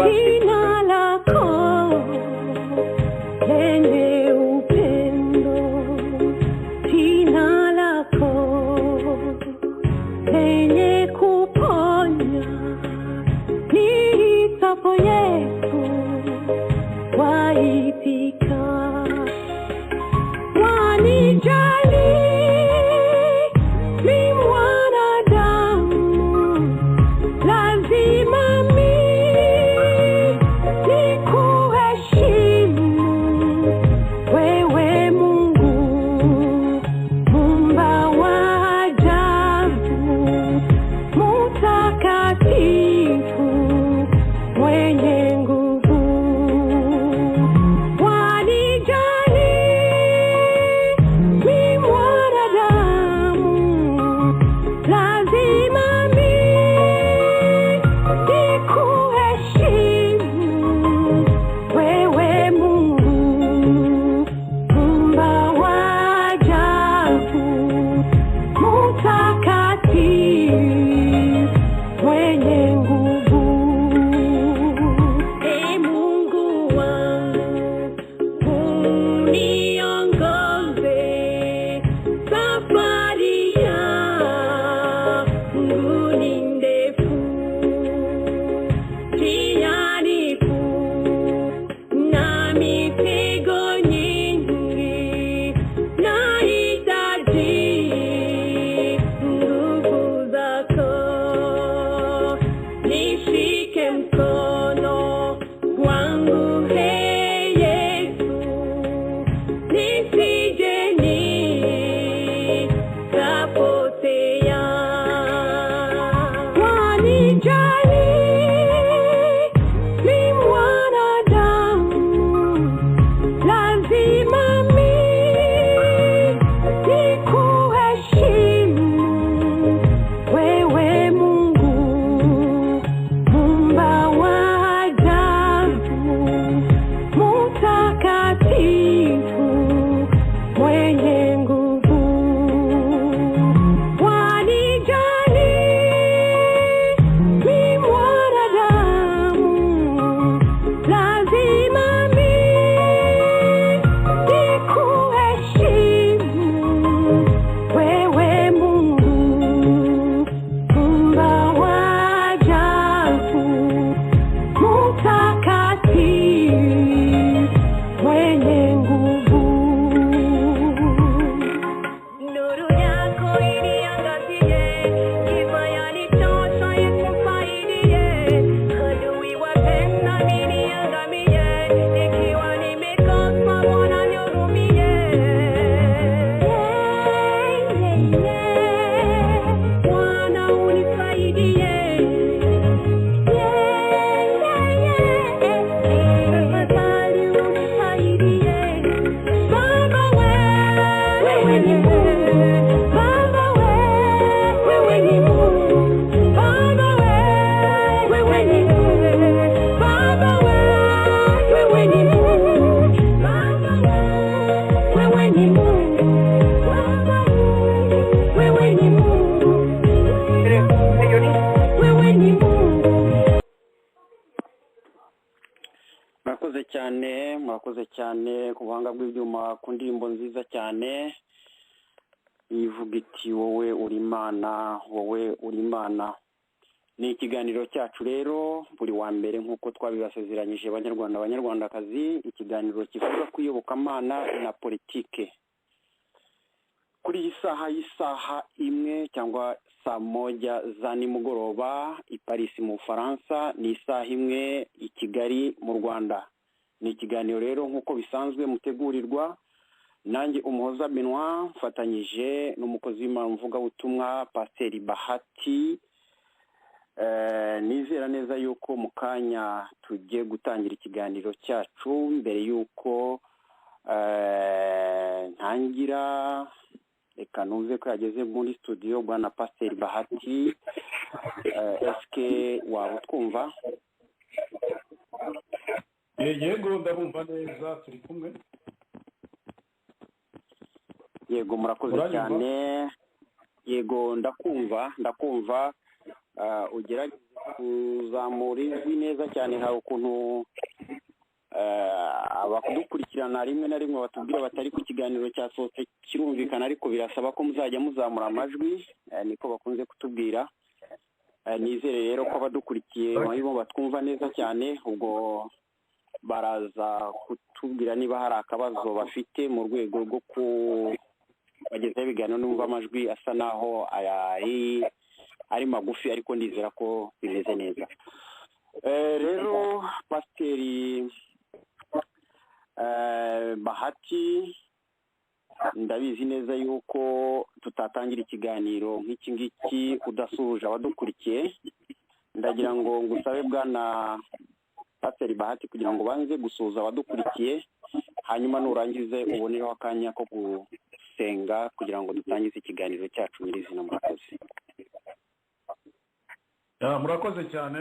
jina lako lenye upendo, jina lako lenye kuponya, nitapo Yesu waitika, wanijali mi mwanadamu, lazima mi nikuheshimu wewe Mungu, Muumba wa ajabu, mtakatifu, mwenye nguvu, wanijali mi mwanadamu, lazima mi nikuheshimu wewe Mungu, Muumba wa ajabu, mtakatifu, mwenye nguvu. Ee Mungu wangu, uniongoze, safari yangu ni ndefu, njiani kuna mitego nyingi, nahitaji nguvu zako, nishike mkono wangu, Ee Yesu, nisije nikapotea, wanijali mi mwanadamu, lazima mi nikuheshimu wewe Mungu, Muumba wa ajabu, mtakatifu, mwenye nguvu, wanijali mi mwanadamu, lazima mi nikuheshimu wewe Mungu, Muumba wa ajabu, mtakatifu, mwenye nguvu. Nuru yako iniangazie, giza yanitosha ikufaidie, adui watenda niniangamie, ikiwa nimekosa Bwana nihurumie. Bwana unisaidie, tafadhali unisaidie. Baba wewe ni Mungu, Baba wewe ni Mungu, Baba wewe ni Mungu, Baba wewe ni Mungu, Baba wewe ni Mungu, Baba wewe ni Mungu, wewe ni Mungu. murakoze cyane ku buhanga bw'ibyuma, ku ndirimbo nziza cyane ivuga iti wowe uri Imana, wowe uri Imana. Ni ikiganiro cyacu rero buri wa mbere nk'uko twabibasezeranyije Banyarwanda Banyarwandakazi, ikiganiro kivuga ku iyobokamana na politike. Kuri iyi saha imwe cyangwa saa moja za nimugoroba i Paris mu Faransa, ni isaha imwe i Kigali mu Rwanda. Ni ikiganiro rero nk'uko bisanzwe mutegurirwa nanjye Umuhoza Benoit, mfatanyije n'umukozi w'Imana mvugabutumwa Pasteur Bahati. Nizera neza yuko mu kanya tugiye gutangira ikiganiro cyacu. Mbere yuko ntangira, reka numve ko yageze muri studio bwana Pasteur Bahati. Eske waba twumva? Yego ndabumva neza, turi kumwe. Yego murakoze cyane. Yego ndakumva ugerageza kuzamura ijwi neza cyane. Hari ukuntu abadukurikirana rimwe na rimwe batubwira batari ku kiganiro cyasohotse kirumvikana, ariko birasaba ko muzajya muzamura amajwi, niko bakunze kutubwira. Nizere rero ko abadukurikiye barimo batwumva neza cyane, ubwo baraza kutubwira niba hari akabazo bafite mu rwego rwo kubagezaho ibiganiro, numva amajwi asa naho ari magufi, ariko ndizera ko bimeze neza. Rero Pasiteri Bahati, ndabizi neza yuko tutatangira ikiganiro nk'iki ngiki udasuhuje abadukurikiye. Ndagira ngo ngusabe bwana Pasiteri Bahati kugira ngo banze gusuhuza abadukurikiye, hanyuma nurangize ubonereho akanya ko gusenga kugira ngo dutangize ikiganiro cyacu nyirizina. Murakoze. Murakoze cyane.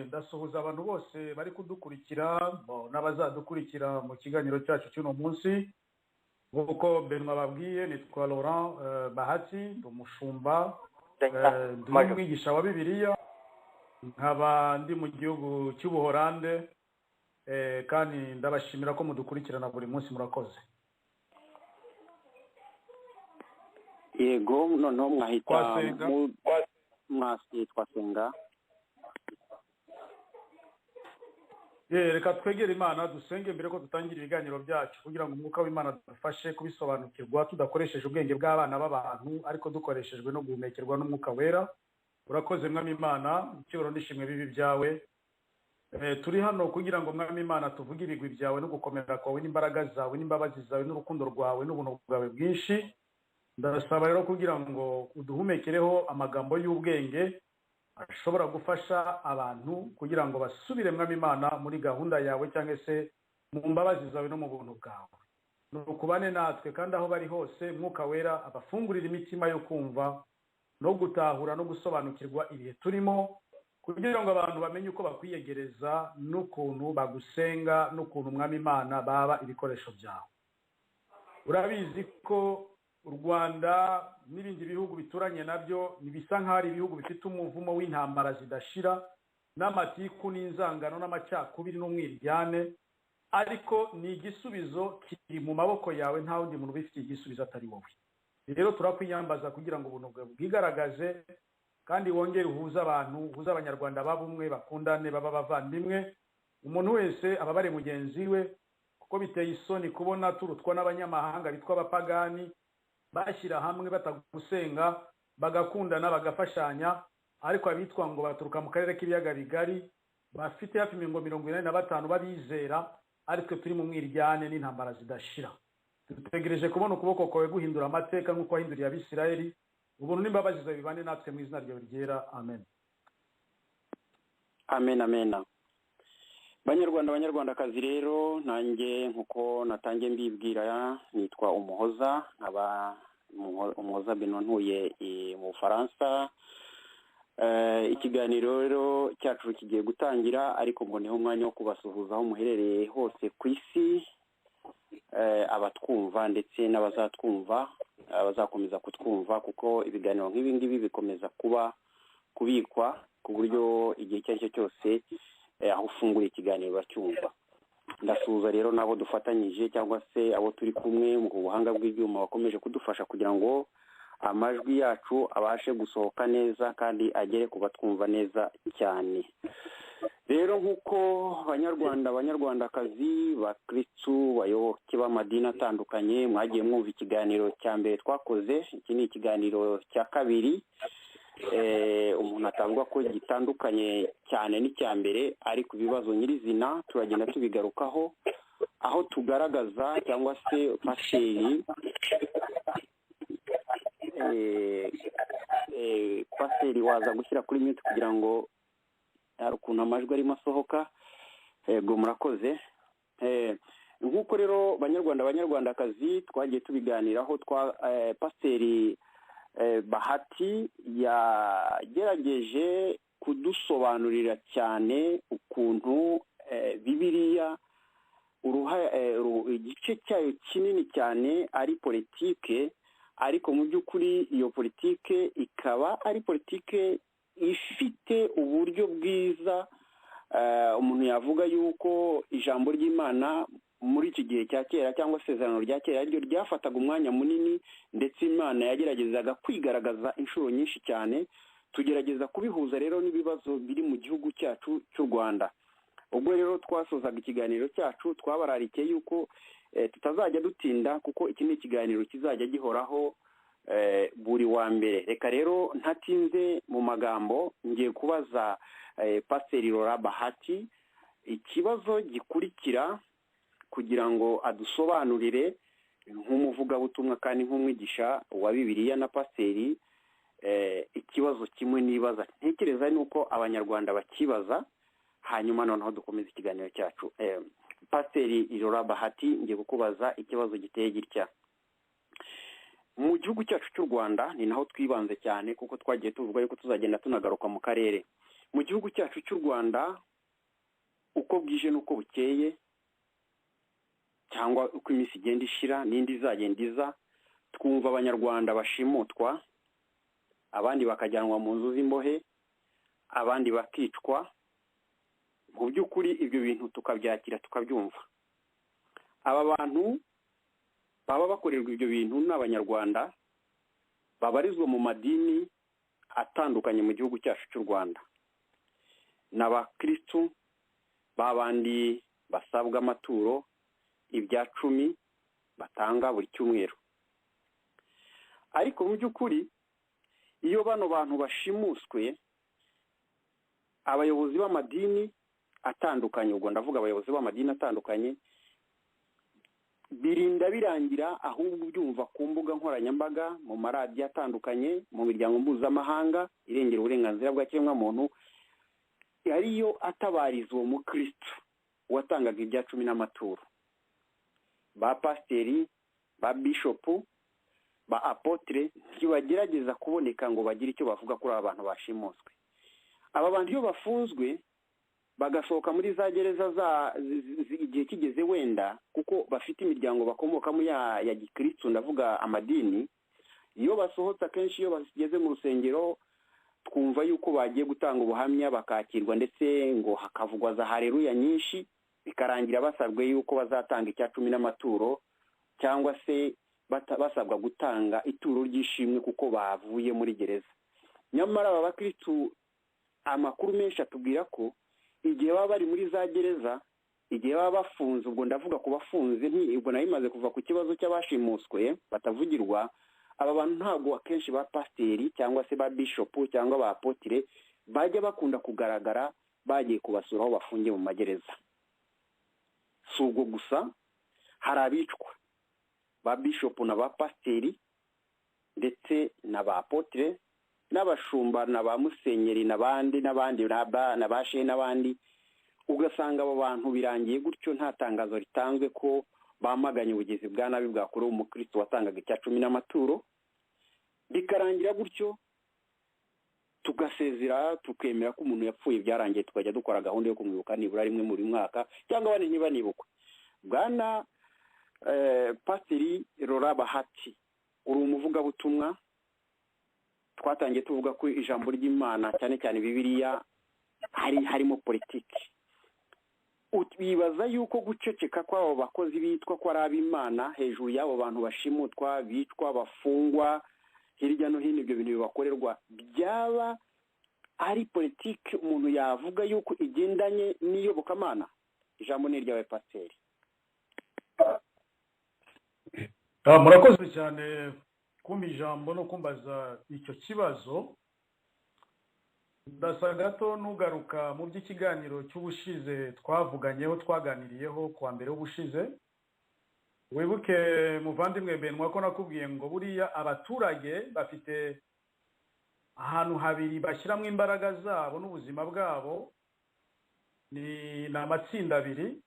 Ndasuhuza abantu bose bari kudukurikira n'abazadukurikira mu kiganiro cyacu cy'uno munsi. Nk'uko Benwa babwiye, nitwa Laurent Bahati, ndi umushumba, ndi umwigisha wa Bibiliya, nkaba ndi mu gihugu cy'Ubuholande, kandi ndabashimira ko mudukurikirana buri munsi. Murakoze. Yego, noneho mwahita twasenga. Reka twegere Imana dusenge mbere ko dutangira ibiganiro byacu, kugira ngo umwuka w'Imana dufashe kubisobanukirwa tudakoresheje ubwenge bw'abana b'abantu, ariko dukoreshejwe no guhumekerwa n'umwuka wera. Urakoze Mwami Imana, icyubahiro n'ishimwe bibi byawe. Turi hano kugira ngo Mwami Imana tuvuge ibigwi byawe no gukomera kwawe n'imbaraga zawe n'imbabazi zawe n'urukundo rwawe n'ubuntu bwawe bwinshi. Ndasaba rero kugira ngo uduhumekereho amagambo y'ubwenge ashobora gufasha abantu kugira ngo basubire Mwami Imana muri gahunda yawe, cyangwa se mu mbabazi zawe no mu buntu bwawe. Nukubane natwe kandi aho bari hose, Mwuka Wera abafungurira imitima yo kumva no gutahura no gusobanukirwa ibihe turimo, kugira ngo abantu bamenye uko bakwiyegereza n'ukuntu bagusenga n'ukuntu Mwami Imana baba ibikoresho byawe. Urabizi ko u Rwanda n'ibindi bihugu bituranye nabyo bisa nk'aho ari ibihugu bifite umuvumo w'intambara zidashira n'amatiku n'inzangano n'amacakubiri n'umwiryane, ariko ni igisubizo kiri mu maboko yawe, nta wundi muntu ubifitiye igisubizo atari wowe. Rero turakwiyambaza kugira ngo ubuntu bwawe bwigaragaze, kandi wongere uhuze abantu, uhuze abanyarwanda babumwe, bakundane, baba bavandimwe, umuntu wese ababare mugenzi we, kuko biteye isoni kubona turutwa n'abanyamahanga bitwa abapagani bashyira hamwe batagusenga, bagakundana, bagafashanya, ariko abitwa ngo baturuka mu karere k'ibiyaga bigari bafite hafi 45 babizera, ariko turi mu mwiryane n'intambara zidashira. Dutegereje kubona ukuboko kwawe guhindura amateka nk'uko wahinduriye Abisirayeli. Ubuntu n'imbabazi zawe bibane natwe mu izina ryawe ryera. Amen. Amen, amen. Banyarwanda, banyarwandakazi, rero nanjye nkuko natangiye mbibwira, nitwa Umuhoza, nkaba Umuhoza Beno, ntuye mu Bufaransa. Ikiganiro rero cyacu kigiye gutangira, ariko mboneho umwanya wo kubasuhuza aho muherereye hose ku isi, abatwumva ndetse n'abazatwumva, abazakomeza kutwumva, kuko ibiganiro nk'ibi ngibi bikomeza kubikwa ku buryo igihe icyo ari cyo cyose aho ufungura ikiganiro bacyumva. Ndasuhuza rero nabo dufatanyije cyangwa se abo turi kumwe mu buhanga bw'ibyuma bakomeje kudufasha kugira ngo amajwi yacu abashe gusohoka neza kandi agere ku batwumva neza cyane. Rero nk'uko Banyarwanda, Banyarwandakazi, bakristu, bayoboke b'amadini atandukanye mwagiye mwumva ikiganiro cya mbere twakoze, iki ni ikiganiro cya kabiri. Umuntu atavuga ko gitandukanye cyane n'icya mbere, ariko ibibazo nyirizina turagenda tubigarukaho, aho tugaragaza cyangwa se paseri waza gushyira kuri mute kugira ngo hari ukuntu amajwi arimo asohoka. Yego, murakoze. Nk'uko rero Banyarwanda, Banyarwandakazi, twagiye tubiganiraho, paseri Bahati yagerageje kudusobanurira cyane ukuntu Bibiliya igice cyayo kinini cyane ari politike, ariko mu by'ukuri iyo politike ikaba ari politike ifite uburyo bwiza umuntu yavuga yuko ijambo ry'Imana muri iki gihe cya kera cyangwa isezerano rya kera ryo ryafataga umwanya munini, ndetse Imana yageragezaga kwigaragaza inshuro nyinshi cyane. Tugerageza kubihuza rero n'ibibazo biri mu gihugu cyacu cy'u Rwanda. Ubwo rero twasozaga ikiganiro cyacu twabararikiye yuko tutazajya dutinda, kuko iki ni ikiganiro kizajya gihoraho buri wa mbere. Reka rero ntatinze mu magambo ngiye kubaza Pasiteri Laurent Bahati ikibazo gikurikira kugira ngo adusobanurire nk'umuvugabutumwa kandi nk'umwigisha wa Bibiliya na pasiteri. Ikibazo kimwe nibaza ntekereza nuko abanyarwanda bakibaza, hanyuma noneho dukomeza ikiganiro cyacu. Pasiteri Laurent Bahati, ngiye kukubaza ikibazo giteye gitya. Mu gihugu cyacu cy'u Rwanda ni naho twibanze cyane, kuko twagiye tuvuga yuko tuzagenda tunagaruka mu karere. Mu gihugu cyacu cy'u Rwanda uko bwije n'uko bukeye, cyangwa uko iminsi igenda ishira n'indi izagenda iza, twumva abanyarwanda bashimutwa, abandi bakajyanwa mu nzu z'imbohe, abandi bakicwa. Mu by'ukuri ibyo bintu tukabyakira tukabyumva. Aba bantu baba bakorerwa ibyo bintu n'abanyarwanda babarizwa mu madini atandukanye mu gihugu cyacu cy'u Rwanda. N'abakristo babandi basabwa amaturo ibya 10 batanga buri cyumweru. Ariko mu by'ukuri iyo bano bantu bashimuswe, abayobozi b'amadini atandukanye, ubwo ndavuga abayobozi b'amadini atandukanye, birinda birangira ahubwo byumva ku mbuga nkoranyambaga, mu maradiyo atandukanye, mu miryango mpuzamahanga irengera uburenganzira bwa kiremwamuntu, ariyo atabariza uwo mukristo watangaga ibya 10 n'amaturo. Ba pasiteri, ba bishopu, ba apotre ntibagerageza kuboneka ngo bagire icyo bavuga kuri aba bantu bashimuswe. Aba bantu iyo bafunzwe bagasohoka muri za gereza igihe kigeze wenda, kuko bafite imiryango bakomokamo ya gikristo, ndavuga amadini, iyo basohotse akenshi iyo bageze mu rusengero twumva yuko bagiye gutanga ubuhamya bakakirwa, ndetse ngo hakavugwa za haleluya nyinshi, bikarangira basabwe yuko bazatanga icya 10 n'amaturo, cyangwa se basabwa gutanga ituro ry'ishimwe kuko bavuye muri gereza. Nyamara aba bakristo amakuru menshi atubwira ko igihe baba bari muri za gereza, igihe baba bafunze, ubwo ndavuga ku bafunze, ubwo nayo imaze kuva ku kibazo cy'abashimuswe batavugirwa, aba bantu ntabwo akenshi ba pasiteri cyangwa se ba bishopu cyangwa ba apotire bajya bakunda kugaragara bagiye kubasura aho bafungiye mu magereza. Si ubwo gusa, hari abicwa ba bishopu na ba pasiteri ndetse na ba apotire n'abashumba na ba musenyeri n'abandi na ba shehe n'abandi. Ugasanga abo bantu birangiye gutyo, nta tangazo ritanzwe ko bamaganye ubugizi bwa nabi bwakorewe umukristo watangaga icya 10 n'amaturo. Bikarangira gutyo tugasezera, tukemera ko umuntu yapfuye, byarangiye tukajya dukora gahunda yo kumwibuka nibura rimwe muri mwaka cyangwa bane niba nibukwe. Bwana Pasiteri Laurent Bahati, uri umuvugabutumwa, twatangiye tuvuga ko ijambo ry'Imana cyane cyane Bibiliya harimo politiki. Bibaza yuko guceceka kw'abo bakozi bitwa ko ari ab'Imana hejuru y'abo bantu bashimutwa, bitwa, bafungwa hirya no hino, ibyo bintu bibakorerwa, byaba ari politiki umuntu yavuga yuko igendanye n'iyobokamana? Ijambo ni iryawe Pasiteri. Murakoze cyane kumpa ijambo no kumbaza icyo kibazo. Ndasa gato nugaruka mu by'ikiganiro cy'ubushize twavuganyeho, twaganiriyeho kuwa mbere w'ubushize. Wibuke muvandimwe Benwa ko nakubwiye ngo buriya abaturage bafite ahantu habiri bashyiramo imbaraga zabo n'ubuzima bwabo, ni amatsinda abiri,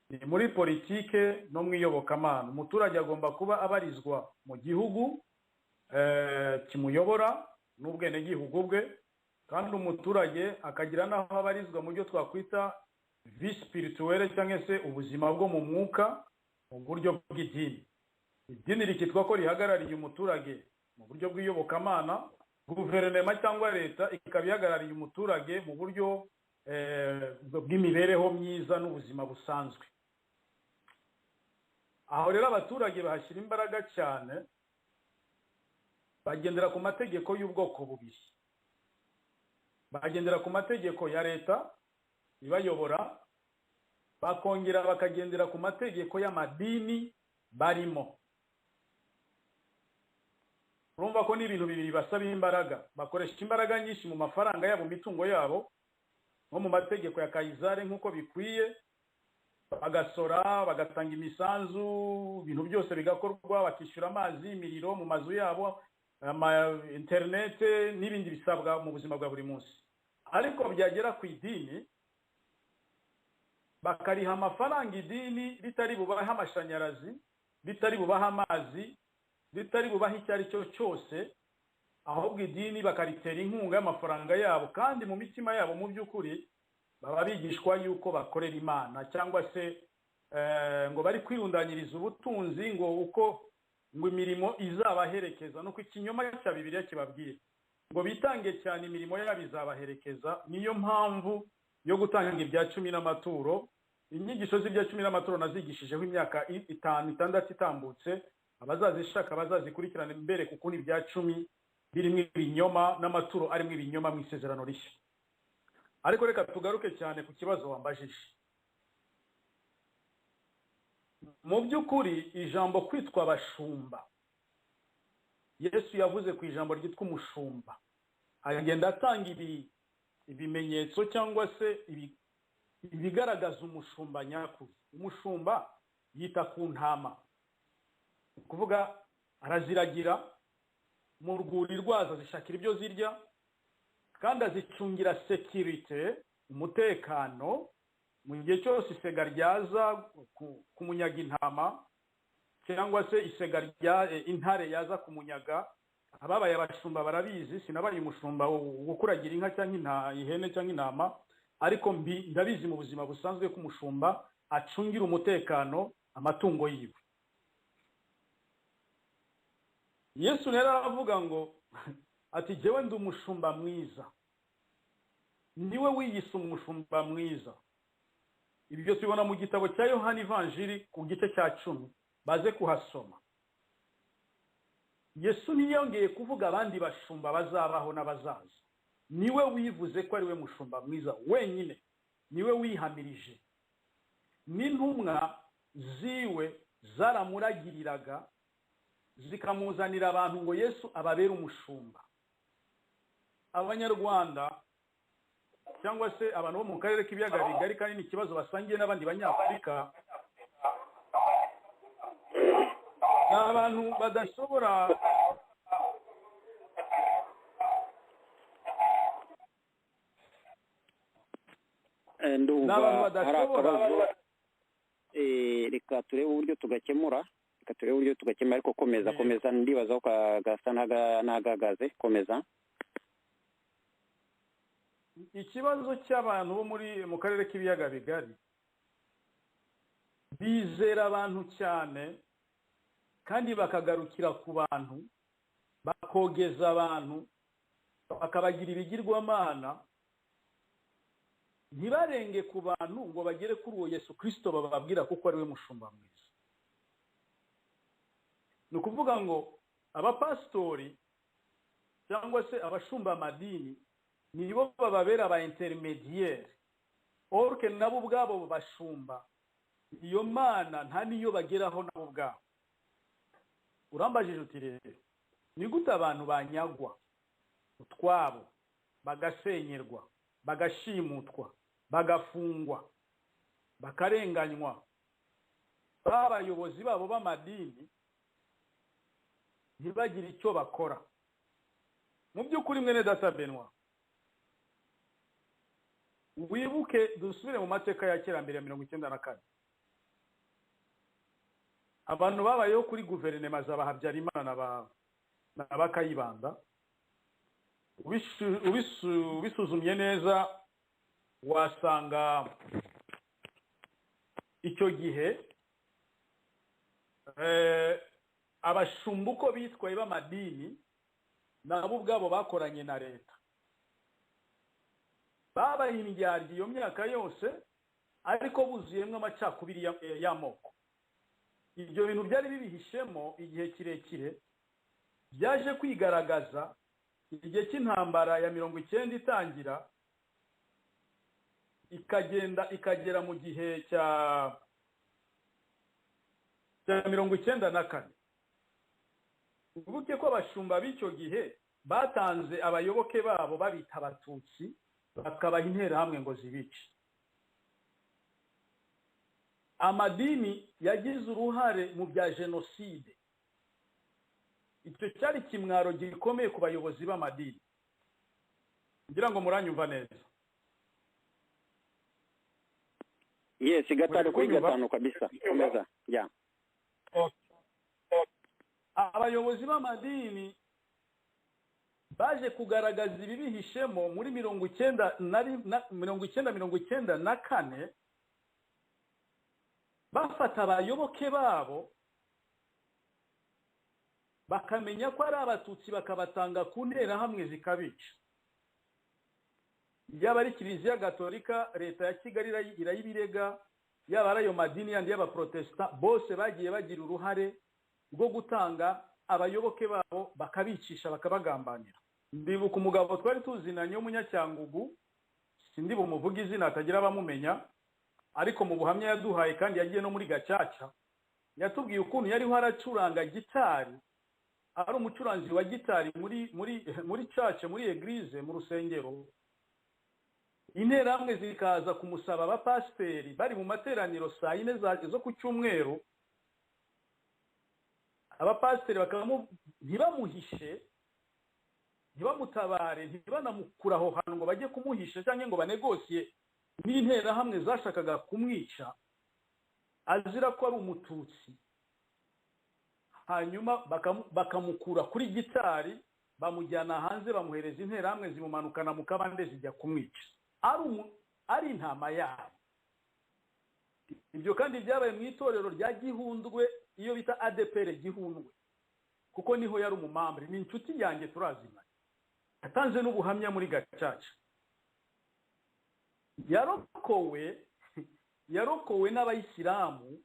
ni muri politike no mu iyobokamana. Umuturage agomba kuba abarizwa mu gihugu kimuyobora n'ubwenegihugu bwe, kandi umuturage akagira n'aho abarizwa mu byo twakwita vie spirituelle cyangwa se ubuzima bwo mu mwuka mu buryo bw'idini. Idini rikitwa ko rihagarariye umuturage mu buryo bw'iyobokamana, guverinoma cyangwa leta ikaba ihagarariye umuturage mu buryo bw'imibereho myiza n'ubuzima busanzwe. Aho rero abaturage bahashyira imbaraga cyane, bagendera ku mategeko y'ubwoko bubiri. Bagendera ku mategeko ya leta ibayobora, bakongera bakagendera ku mategeko y'amadini barimo. Urumva ko ni ibintu bibiri basaba imbaraga. Bakoresha imbaraga nyinshi mu mafaranga yabo, mu mitungo yabo, nko mu mategeko ya Kayizari nk'uko bikwiye, bagasora, bagatanga imisanzu, ibintu byose bigakorwa, bakishyura amazi, imiriro mu mazu yabo, internet n'ibindi bisabwa mu buzima bwa buri munsi. Ariko byagera ku idini, bakariha amafaranga idini ritari bubaha amashanyarazi, ritari bubaha amazi, ritari bubaha icyo ari cyo cyose, ahubwo idini bakaritera inkunga y'amafaranga yabo, kandi mu mitima yabo mu by'ukuri baba bigishwa yuko bakorera Imana, cyangwa se ngo bari kwirundanyiriza ubutunzi, ngo imirimo izabaherekeza. Nuko ikinyoma cya Bibiliya kibabwira ngo bitange cyane, imirimo yabo izabaherekeza. Niyo mpamvu yo gutanga ibya 10 n'amaturo. Inyigisho z'ibya 10 n'amaturo nazigishijeho imyaka 5-6 itambutse. Abazazishaka bazazikurikirana mbere, kuko ni ibya 10 birimo ibinyoma n'amaturo arimo ibinyoma mu isezerano rishya. Ariko reka tugaruke cyane ku kibazo wambajije. Mu by'ukuri ijambo kwitwa abashumba, Yesu yavuze ku ijambo ryitwa umushumba, agenda atanga ibimenyetso cyangwa se ibigaragaza umushumba nyakuri. Umushumba yita ku ntama, kuvuga araziragira mu rwuri rwazo, zishakira ibyo zirya, kandi azicungira security, umutekano, mu gihe cyose isega ryaza kumunyaga intama, cyangwa se isega intare yaza kumunyaga. Ababaye abashumba barabizi, sinabaye umushumba wo kuragira inka cyangwa ihene cyangwa intama, ariko ndabizi mu buzima busanzwe ko umushumba acungira umutekano amatungo yiwe. Yesu rero aravuga ngo ati jewe ndi umushumba mwiza, niwe wiyise umushumba mwiza. Ibyo tubona mu gitabo cya Yohana Evanjiri ku gice cya 10, baze kuhasoma. Yesu niyongeye kuvuga abandi bashumba bazabaho n'abazaza. Niwe wivuze ko ari we mushumba mwiza wenyine, niwe wihamirije. N'intumwa ziwe zaramuragiriraga, zikamuzanira abantu ngo Yesu ababere umushumba. Abanyarwanda cyangwa se abantu bo mu karere k'ibiyaga bigari, kandi ni ikibazo basangiye n'abandi banyafurika, n'abantu badashobora reka turebe uburyo tugakemura, ariko komeza ndibazaho kagasa n'agagaze. Komeza. Ikibazo cy'abantu bo mu karere k'ibiyaga bigari, bizera abantu cyane kandi bakagarukira ku bantu, bakogeza abantu, bakabagira ibigirwamana, ntibarenge ku bantu ngo bagere kuri uwo Yesu Kristo bababwira kuko ari we mushumba mwiza. Ni ukuvuga ngo abapastori cyangwa se abashumba amadini nibo bababera aba intermediaire, orke nabo ubwabo bashumba iyo mana nta niyo bageraho nabo ubwabo. Urambajije uti rero ni gute abantu banyagwa utwabo, bagasenyerwa, bagashimutwa, bagafungwa, bakarenganywa, abayobozi babo b'amadini ntibagire icyo bakora? Mu by'ukuri mwene data Benoit, wibuke dusubire mu mateka ya kera mbere ya 1994. Abantu babayeho kuri guverinoma za Habyarimana na Kayibanda, ubisuzumye neza wasanga icyo gihe abashumba uko bitwaye b'amadini nabo ubwabo bakoranye na leta babaye indyarya iyo myaka yose ariko buzuyemo amacakubiri y'amoko. Ibyo bintu byari bibihishemo igihe kirekire byaje kwigaragaza igihe cy'intambara ya 90 itangira ikagera mu gihe cya 94. Ubuke ko abashumba b'icyo gihe batanze abayoboke babo babita abatutsi bakabaha interahamwe ngo zibice. Amadini yagize uruhare mu bya jenoside. Icyo cyari kimwaro gikomeye ku bayobozi b'amadini. Ngira ngo muranyumva neza. Yes, gatanu kuri gatanu kabisa. Komeza. Yeah. Abayobozi b'amadini baje kugaragaza ibibihishemo muri 1994 bafata abayoboke babo bakamenya ko ari abatutsi bakabatanga ku nterahamwe zikabica. Yaba ari Kiliziya Gatolika, leta ya Kigali irayibirega, yaba ari ayo madini yandi y'abaprotesta, bose bagiye bagira uruhare rwo gutanga abayoboke babo bakabicisha bakabagambanira. Ndibuka umugabo twari tuzinanye w'umunyacyangugu, sindi bumuvuga izina atagira abamumenya, ariko mu buhamya yaduhaye kandi yagiye no muri Gacaca, yatubwiye ukuntu yariho aracuranga gitari, ari umucuranzi wa gitari muri church, muri eglise, mu rusengero. Interahamwe zikaza kumusaba abapasiteri bari mu materaniro saa 4 zo ku cyumweru. Abapasiteri ntibamuhishe, ntibamutabare, ntibanamukuraho hantu ngo bajye kumuhisha cyangwa ngo banegosiye n'interahamwe zashakaga kumwica azira ko ari umututsi. Hanyuma bakamukura kuri gitari bamujyana hanze bamuhereza interahamwe zimumanukana mu kabande zijya kumwica. Ari intama yabo. Ibyo kandi byabaye mu itorero rya Gihundwe, iyo bita ADPR Gihundwe, kuko niho yari umumambri, ni inshuti yanjye turazimanye. Yatanze n'ubuhamya muri Gacaca. Yarokowe n'abayisilamu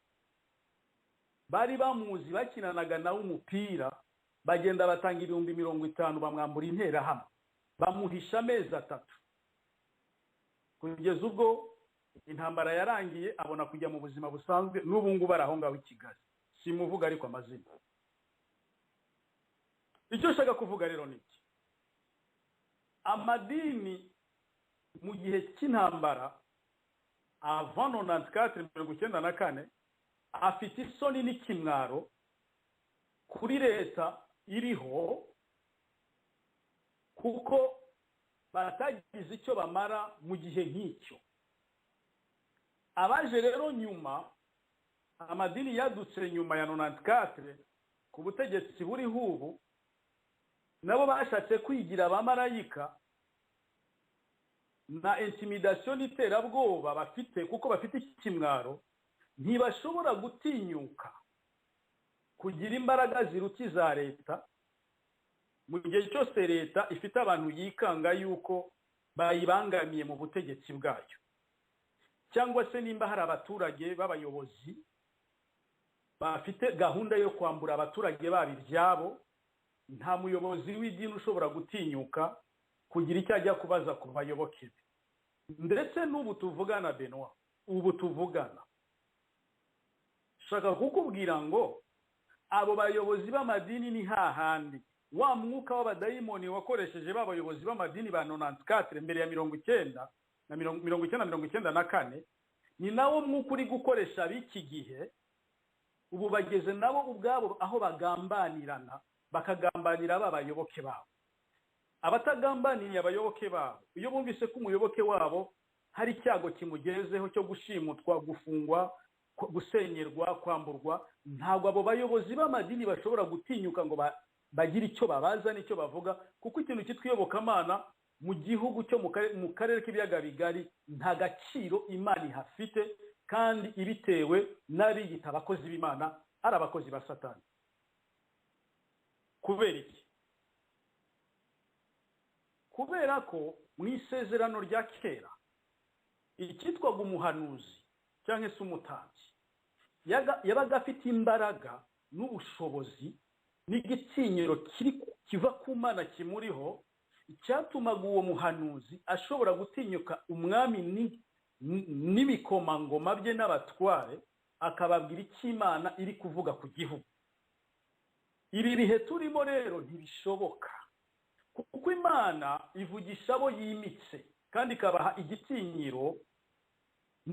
bari bamuzi bakinanaga nawe umupira, bagenda batanga 50,000 bamwambura interahamwe, bamuhisha amezi 3 kugeza ubwo intambara yarangiye abona kujya mu buzima busanzwe. N'ubu ngubu arahongaho i Kigali, simuvuga ariko amazina. Icyo shaka kuvuga rero niki, amadini mu gihe cy'intambara avant 94 afite isoni n'ikimwaro kuri leta iriho, kuko batagize icyo bamara mu gihe nk'icyo. Abaje rero nyuma, amadini yadutse nyuma ya 94 ku butegetsi buri hubu, nabo bashatse kwigira abamarayika na intimidation n'iterabwoba bafite, kuko bafite ikimwaro, ntibashobora gutinyuka kugira imbaraga ziruta za leta mu gihe cyose leta ifite abantu yikanga yuko bayibangamiye mu butegetsi bwayo, cyangwa se nimba hari abaturage b'abayobozi bafite gahunda yo kwambura abaturage babo ibyabo, nta muyobozi w'idini ushobora gutinyuka kugira icyo ajya kubaza ku bayoboke be. Ndetse n'ubu tuvugana Benoit, ubu tuvugana, shaka kukubwira ngo abo bayobozi b'amadini ni hahandi wa mwuka w'abadayimoni wakoresheje b'abayobozi b'amadini ba 94 mbere ya 1994 ni nawo mwuka uri gukoresha biki gihe. Ubu bageze nabo ubwabo aho bagambanirana, bakagambanira abayoboke babo. Abatagambaniye abayoboke babo, iyo bumvise ko umuyoboke wabo hari icyago kimugezeho cyo gushimutwa, gufungwa, gusenyerwa, kwamburwa, ntabwo abo bayobozi b'amadini bashobora gutinyuka ngo bagira icyo babaza n'icyo bavuga, kuko ikintu kitwiyobokamana mu gihugu cyo mu karere k'ibiyaga bigari nta gaciro Imana ihafite, kandi ibitewe n'abiyita abakozi b'Imana ari abakozi ba Satani. Kubera iki? kubera ko mu isezerano rya kera icyitwaga umuhanuzi cyangwa se umutambyi yabaga afite imbaraga n'ubushobozi n'igitinyiro kiva ku Mana kimuriho, icyatumaga uwo muhanuzi ashobora gutinyuka umwami n'ibikomangoma bye n'abatware, akababwira icyo Imana iri kuvuga ku gihugu. Ibi bihe turimo rero ntibishoboka, kuko Imana ivugisha abo yimitse kandi ikabaha igitinyiro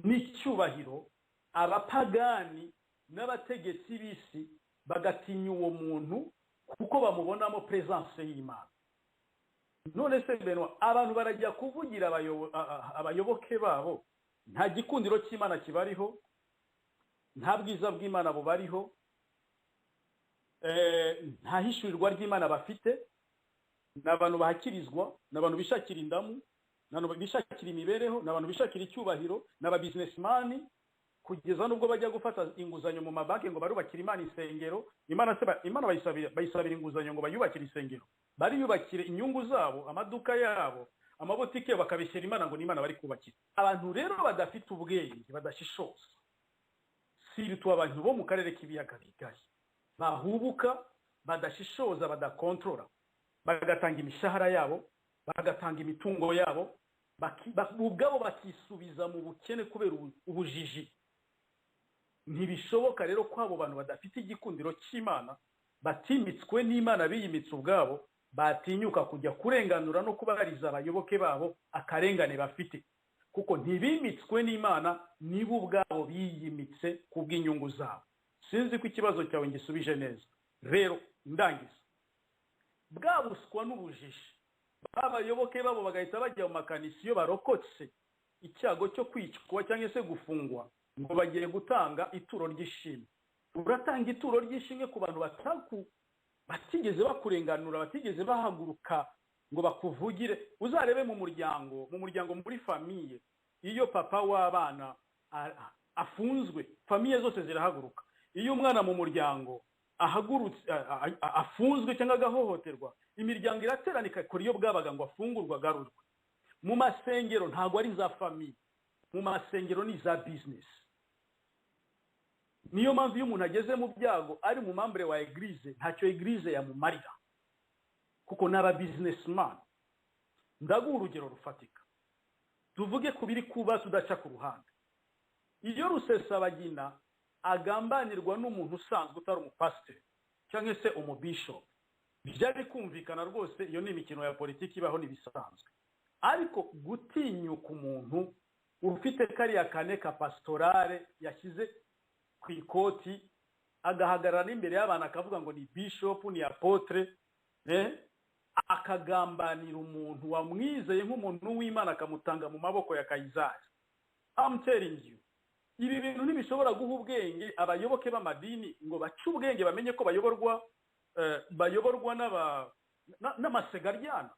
n'icyubahiro. Abapagani n'abategetsi b'isi bagatinya uwo muntu kuko bamubonamo presence y'Imana. None se Benoit, abantu barajya kuvugira abayoboke babo, nta gikundiro cy'Imana kibariho, nta bwiza bw'Imana bubariho, nta hishurirwa ry'Imana bafite, n'abantu bahakirizwa, n'abantu bishakira indamu, n'abantu bishakira imibereho, n'abantu bishakira icyubahiro, n'ababusinessman, kugeza nubwo bajya gufata inguzanyo mu mabanki ngo barubakire Imana isengero. Imana bayisabira inguzanyo ngo bayubakire isengero, bariyubakire inyungu zabo, amaduka yabo, amabotike bakabeshyera Imana ngo ni Imana bari kubakira. Abantu rero badafite ubwenge, badashishoza, siritu abantu bo mu karere k'ibiyaga bigari, bahubuka, badashishoza, badakontrola, bagatanga imishahara yabo, bagatanga imitungo yabo, ubwabo bakisubiza mu bukene kubera ubujiji. Ntibishoboka rero ko abo bantu badafite igikundiro cy'Imana, batimitswe n'Imana biyimitse ubwabo, batinyuka kujya kurenganura no kubariza abayoboke babo akarengane bafite, kuko ntibimitswe n'Imana, nibo ubwabo biyimitse kubw'inyungu zabo. Sinzi ko ikibazo cyawe ngisubije neza. Rero ndangiza, bwabuswa n'ubujiji abayoboke babo bagahita bajya mu makanisi iyo barokotse icyago cyo kwicwa cyangwa se gufungwa, ngo bagiye gutanga ituro ry'ishimwe. Uratanga ituro ry'ishimwe ku bantu batigeze bakurenganura, batigeze bahaguruka ngo bakuvugire. Uzarebe mu muryango muri famiye, iyo papa w'abana afunzwe, famiye zose zirahaguruka. Iyo umwana mu muryango ahagurutse afunzwe cyangwa agahohoterwa, imiryango irateranika kuri iyo bwabaga ngo afungurwe agarurwe. Mu masengero ntago ari za famiye, mu masengero ni za business. Niyo mpamvu iyo umuntu ageze mu byago ari mu membre wa eglise, ntacyo eglise yamumarira, kuko n'aba businessman. Ndaguha urugero rufatika, tuvuge ku biri kuba tudaca ku ruhande. Iyo Rusesabagina agambanirwa n'umuntu usanzwe utari umupasiteri cyangwa se umubishop, byari kumvikana rwose, iyo ni imikino ya politiki ibaho n'ibisanzwe. Ariko gutinyuka umuntu ufite kariya kane ka pastorale yashyize ku ikoti, agahagarara n'imbere y'abantu akavuga ngo ni bishop, ni apotre, akagambanira umuntu wamwizeye nk'umuntu w'Imana, akamutanga mu maboko ya Kayizari. I'm telling you, ibi bintu ntibishobora guha ubwenge abayoboke b'amadini ngo bace ubwenge, bamenye ko bayoborwa n'amasegaryana.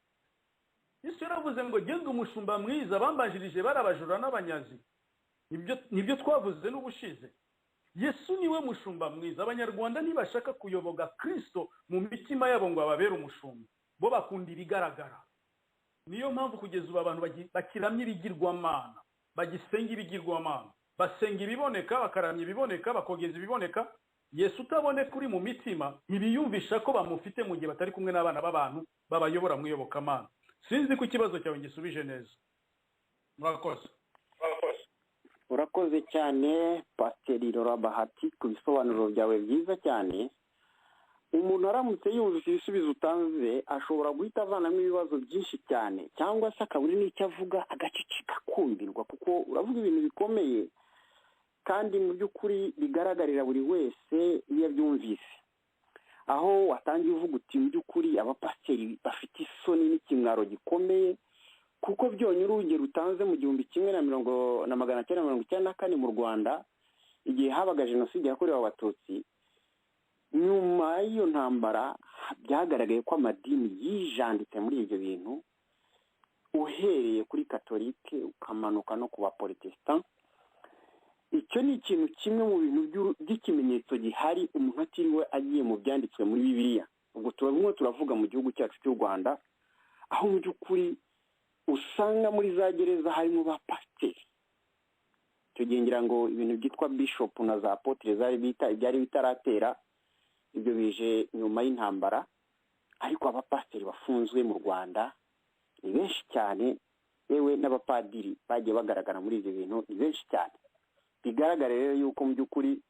Yesu yaravuze ngo genda umushumba mwiza, bambajirije barabajura n'abanyazi. Nibyo twavuze n'ubushize. Yesu niwe mushumba mwiza. Abanyarwanda ntibashaka kuyoboga Kristo mu mitima yabo ngo ababere umushumba, bo bakunda ibigaragara. Niyo mpamvu kugeza ubu abantu bakiramya ibigirwamana, bagisenga ibigirwamana, basenga ibiboneka, bakaramya ibiboneka, bakogeza ibiboneka. Yesu utaboneka uri mu mitima, ntibiyumvisha ko bamufite mu gihe batari kumwe n'abana b'abantu babayobora mu iyobokamana. Sinzi ko ikibazo cyawe ngisubije neza. Murakoze. Urakoze cyane Pasiteri Laurent Bahati ku bisobanuro byawe byiza cyane. Umuntu aramutse yumvise ibisubizo utanze ashobora guhita avanamo ibibazo byinshi cyane, cyangwa se akabura n'icyo avuga agaceceka kumbirwa, kuko uravuga ibintu bikomeye kandi mu by'ukuri bigaragarira buri wese iyo abyumvise. Aho watangiye uvuga uti mu by'ukuri abapasiteri bafite isoni n'ikimwaro gikomeye, kuko byonyine urugero utanze mu 1994 mu Rwanda, igihe habaga jenoside yakorewe Abatutsi, nyuma y'iyo ntambara byagaragaye ko amadini yijanditse muri ibyo bintu, uhereye kuri katolike ukamanuka no ku baprotestant. Icyo ni ikintu kimwe mu bintu by'ikimenyetso gihari umuntu atiriwe agiye mu byanditswe muri Bibiliya. Ubwo turavuga mu gihugu cyacu cy'u Rwanda, aho mu by'ukuri usanga muri za gereza harimo ba pasiteri. Tugiye ngira ngo ibintu byitwa bishop na za apotre byari bitaratera, ibyo bije nyuma y'intambara, ariko abapasiteri bafunzwe mu Rwanda ni benshi cyane, yewe n'abapadiri bagiye bagaragara muri ibyo bintu ni benshi cyane. Bigaragara rero yuko mu by'ukuri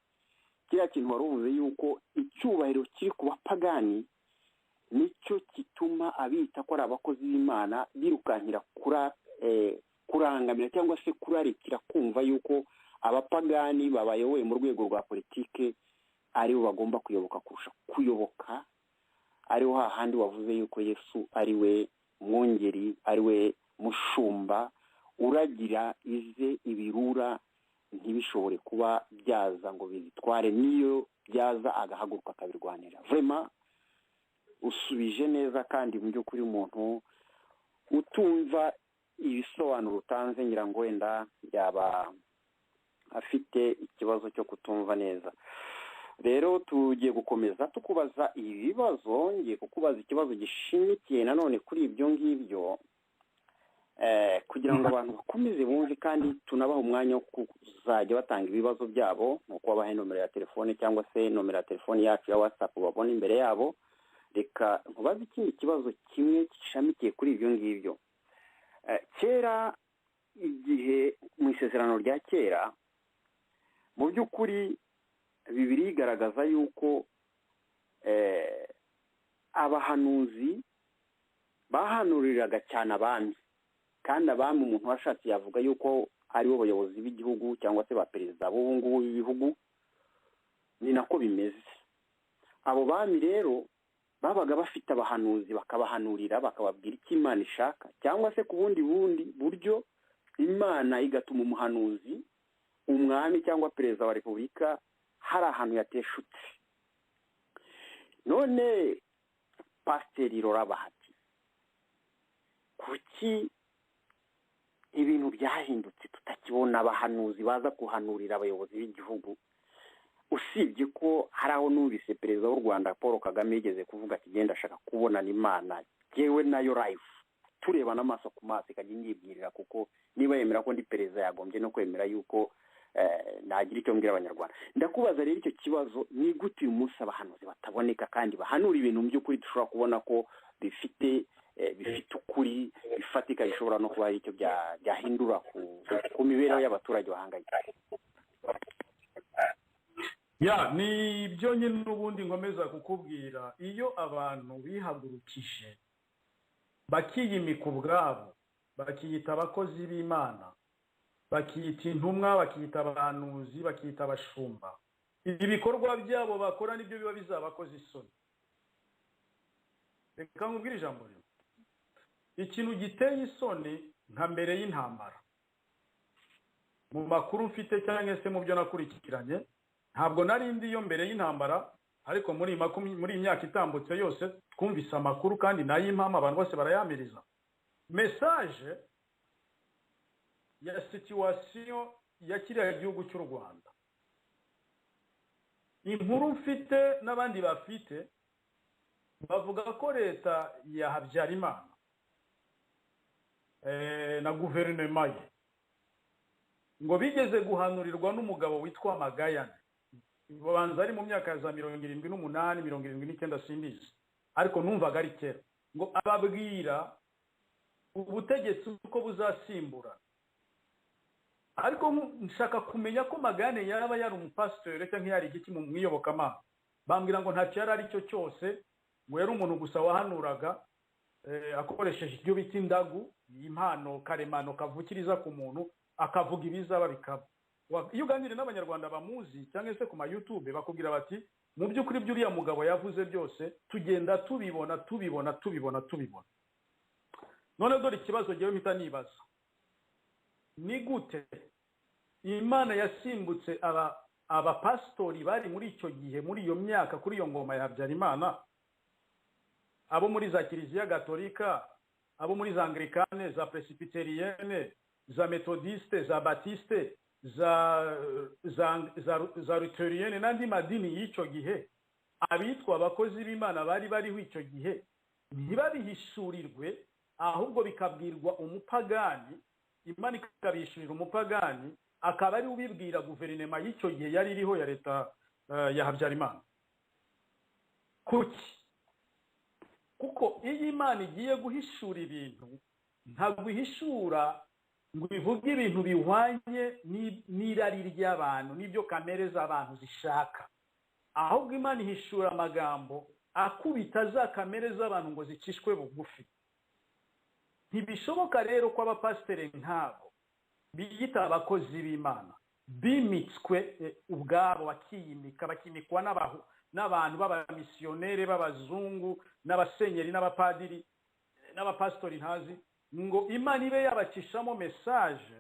kiriya kintu wari uvuze yuko icyubahiro kiri ku bapagani nicyo kituma abita ko ari abakozi b'Imana birukankira kurangamira cyangwa se kurarikira kumva yuko abapagani babayoboye mu rwego rwa politike aribo bagomba kuyoboka kurusha kuyoboka, ariho hahandi wavuze yuko Yesu ari we mwungeri, ari we mushumba uragira ize ibirura ntibishobore kuba byaza ngo bizitware, niyo byaza agahaguruka akabirwanira. Vraiment usubije neza, kandi mu by'ukuri umuntu utumva ibisobanuro utanze ngira ngo wenda yaba afite ikibazo cyo kutumva neza. Rero tugiye gukomeza tukubaza ibibazo, ngiye kukubaza ikibazo gishimikiye nanone kuri ibyo ngibyo, kugira ngo abantu bakomeze bumve kandi tunabaha umwanya wo kuzajya batanga ibibazo byabo, nuko babahe nomero ya telefone cyangwa se nomero ya telefone yacu ya WhatsApp babona imbere yabo. Reka nkubaze ikindi kibazo kimwe gishamikiye kuri ibyo ngibyo. Kera igihe mu isezerano rya kera mu by'ukuri Bibiliya igaragaza yuko abahanuzi bahanuriraga cyane abami, kandi abami umuntu washatse yavuga yuko aribo bayobozi b'igihugu cyangwa se ba perezida b'ubu ngubu b'ibihugu. Ni nako bimeze. Abo bami rero babaga bafite abahanuzi bakabahanurira, bakababwira icyo Imana ishaka, cyangwa se ku bundi buryo Imana igatuma umuhanuzi, umwami cyangwa perezida wa repubulika hari ahantu yateshutse. None Pasiteri Laurent Bahati, kuki ibintu byahindutse tutakibona abahanuzi baza kuhanurira abayobozi b'igihugu? Usibye ko hari aho numvise perezida w'u Rwanda Paul Kagame yigeze kuvuga ati genda ashaka kubonana Imana jewe nayo live, tureba n'amaso ku maso, ikajya inyibwirira, kuko niba yemera ko ndi perezida yagombye no kwemera yuko nagira icyo mbwira abanyarwanda. Ndakubaza rero icyo kibazo, ni gute uyu munsi abahanuzi bataboneka kandi bahanura ibintu by'ukuri dushobora kubona ko bifite ukuri bifatika, bishobora no kuba icyo byahindura ku mibereho y'abaturage bahanganye? Ni ibyo nyine n'ubundi ngomeza kukubwira. Iyo abantu bihagurukije bakiyimika ubwabo, bakiyita abakozi b'Imana, bakiyita intumwa, bakiyita abahanuzi, bakiyita abashumba, ibikorwa byabo bakora nibyo biba bizabakoze isoni. Reka nkubwire ijambo rimwe. Ikintu giteye isoni nka mbere y'intambara, mu makuru mfite cyangwa se mu byo nakurikiranye, ntabwo nari ndi yo mbere y'intambara, ariko muri imyaka itambutse yose twumvise amakuru kandi nayimpama abantu bose barayamiriza. Message ya situation ya kiriya gihugu cy'u Rwanda, inkuru mfite n'abandi bafite, bavuga ko leta ya Habyarimana na guverinoma ye ngo bigeze guhanurirwa n'umugabo witwa Magayane. Babanza ari mu myaka za 78 79 simbizi, ariko numvaga ari kera, ngo ababwira ubutegetsi uko buzasimbura. Ariko nshaka kumenya ko Magayane yaba yari umupasiteri cyangwa yari igiki mu mwiyobokamana. Bambwira ngo ntacyo yari aricyo cyose, ngo yari umuntu gusa wahanuraga akoresheje ibyo bita indagu, impano karemano kavukiriza ku muntu, akavuga ibizaba bikaba. Iyo uganire n'abanyarwanda bamuzi cyangwa se ku ma YouTube bakubwira bati mu by'ukuri by'uriya mugabo yavuze byose tugenda tubibona. None dore ikibazo giye mpita nibaza, ni gute Imana yasimbutse abapastori bari muri icyo gihe, muri iyo myaka, kuri iyo ngoma ya Habyarimana, abo muri za Kiliziya Gatolika, abo muri za Anglikane, za Presbyterienne, za Methodiste, za Baptiste, za Lutherienne n'andi madini y'icyo gihe, abitwa abakozi b'Imana bariho icyo gihe, ntibabihishurirwe ahubwo bikabwirwa umupagani, Imana ikabishurira umupagani, akaba ari ubibwira guverinoma y'icyo gihe yari iriho ya leta ya Habyarimana. Kuki? Kuko iyo Imana igiye guhishura ibintu, ntabwo ihishura ngo ivuge ibintu bihwanye n'irari ry'abantu n'ibyo kamere z'abantu zishaka, ahubwo Imana ihishura amagambo akubita za kamere z'abantu ngo zicishwe bugufi. Ntibishoboka rero ko abapasiteri nk'abo biyita abakozi b'Imana bimitswe ubwabo, bakimikwa n'abantu b'abamisiyoneri b'abazungu n'abasenyeri n'abapadiri n'abapasitori ntazi, ngo Imana ibe yabacishamo message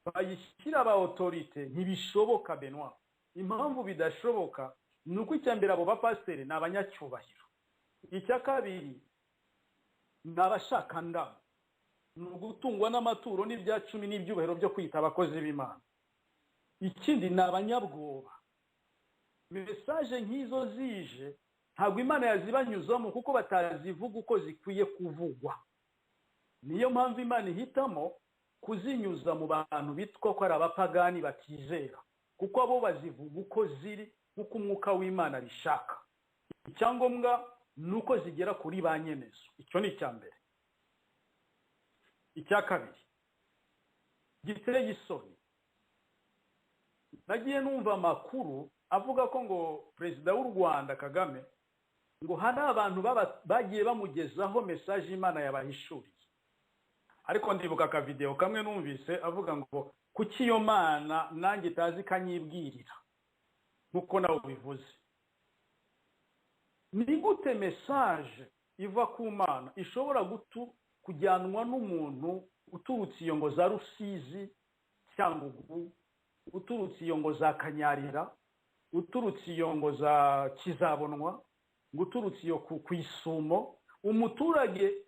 bayishyira aba autorite. Ntibishoboka Benoit. Impamvu bidashoboka ni uko icyambere abo bapasiteri ni abanyacyubahiro, icya kabiri ni abashakandamo, ni ugutungwa n'amaturo n'ibya cumi n'ibyubahiro byo kwita abakozi b'Imana. Ikindi ni abanyabwoba. Message nk'izo zije ntabwo Imana yazibanyuzamo kuko batazivuga uko zikwiye kuvugwa. Niyo mpamvu Imana ihitamo kuzinyuza mu bantu bitwa ko ari abapagani batizera, kuko abo bazivuga uko ziri nk'uko umwuka w'Imana bishaka. Icyangombwa ni uko zigera kuri ba nyenezo. Icyo ni icya mbere. Icya kabiri giteye isoni, nagiye numva amakuru avuga ko ngo perezida w'u Rwanda Kagame ngo hari abantu bagiye bamugezaho message Imana yabahishuriye. Ariko ndibuka ka video kamwe numvise avuga ngo kuki iyo Mana nanjye tazi kanyibwirira nkuko nawe bivuze. Ni gute message iva ku Mana ishobora kujyanwa n'umuntu uturutse iyo ngo za Rusizi Cyangugu, uturutse iyo ngo za Kanyarira, uturutse iyo ngo za Kizabonwa, uturutse iyo ku Isumo, umuturage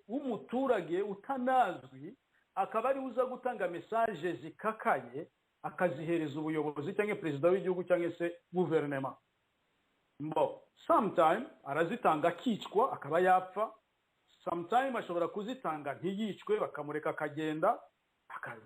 utanazwi akaba ari uza gutanga message zikakaye akazihereza ubuyobozi cyangwa perezida w'igihugu cyangwa se guverinoma. Sometime arazitanga akicwa akaba yapfa, sometime ashobora kuzitanga ntiyicwe bakamureka akagenda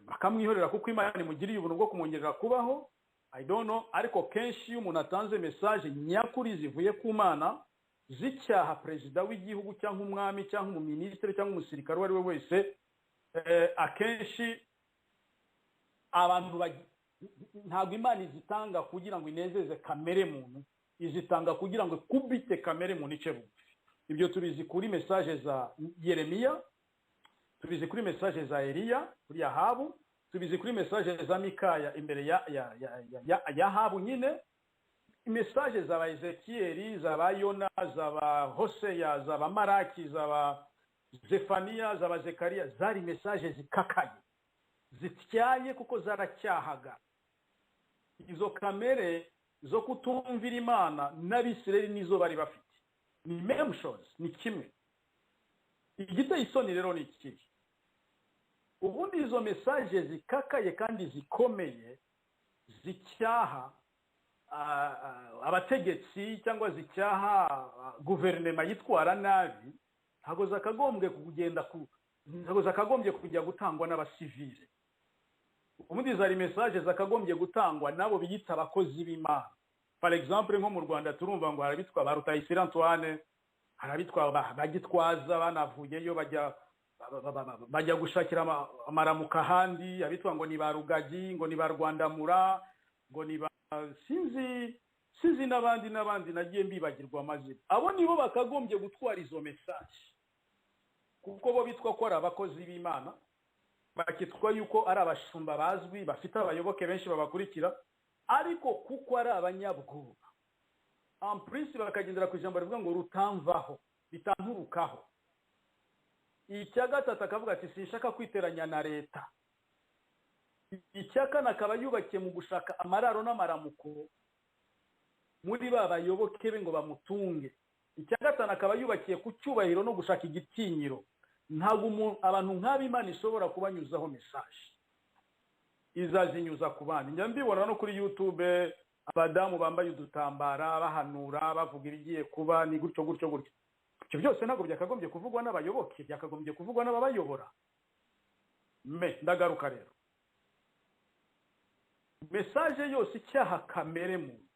bakamwihorera kuko Imana imugiriye ubuntu bwo kumwongerera kubaho. I don't know, ariko kenshi iyo umuntu atanze message nyakuri zivuye ku Mana zicyaha perezida w'igihugu cyangwa umwami cyangwa umuministre cyangwa umusirikare uwo ari we wese, akenshi abantu ntabwo Imana izitanga kugira ngo inezeze kamere muntu, izitanga kugira ngo kubite kamere muntu ice bugufi. Ibyo tubizi kuri message za Yeremiya, tubizi kuri message za Eliya kuri Ahabu, tubizi kuri message za Mikaya imbere ya Ahabu nyine, message za Ezekieli, za Yona, za Hosea, za Maraki, za Zefania, za Zekariya, zari message zikakaye zityaye kuko zaracyahaga izo kamere zo kutumvira Imana. N'Abisirayeli nizo bari bafite, ni même chose, ni kimwe. Igiteye isoni rero ni iki? Ubundi izo message zikakaye kandi zikomeye zicyaha abategetsi cyangwa zicyaha guverinoma yitwara nabi, ntago zakagombye kujya gutangwa n'abasivile. Ubundi zari message zakagombye gutangwa nabo biyita abakozi b'Imana. Par exemple nko mu Rwanda turumva ngo harabitwa ba Rutayisire Antoine, harabitwa bagitwaza banavuyeyo bajya gushakira amaramuka handi, abitwa ngo ni ba Rugagi, ngo ni ba Rwandamura, ngo ni ba sinzi n'abandi nagiye mbibagirwa amazina. Abo nibo bakagombye gutwara izo message kuko bo bitwa ko ari abakozi b'Imana, bakitwa yuko ari abashumba bazwi bafite abayoboke benshi babakurikira, ariko kuko ari abanyabwoba en plus bakagendera ku ijambo rivuga ngo rutamvaho bitanturukaho. Icya gatatu akavuga ati sinshaka kwiteranya na leta. Icya kane akaba yubakiye mu gushaka amararo n'amaramuko muri babayoboke be ngo bamutunge. Icya gatanu akaba yubakiye ku cyubahiro no gushaka igitinyiro. Ntabwo abantu nk'aba Imana ishobora kubanyuzaho message, izazinyuza ku bandi. Njya mbibona no kuri YouTube abadamu bambaye udutambara bahanura bavuga ibigiye kuba ni gutyo. icyo byose ntabwo byakagombye kuvugwa n'abayoboke, byakagombye kuvugwa n'ababayobora. Ndagaruka rero, mesaje yose icyaha kamere muntu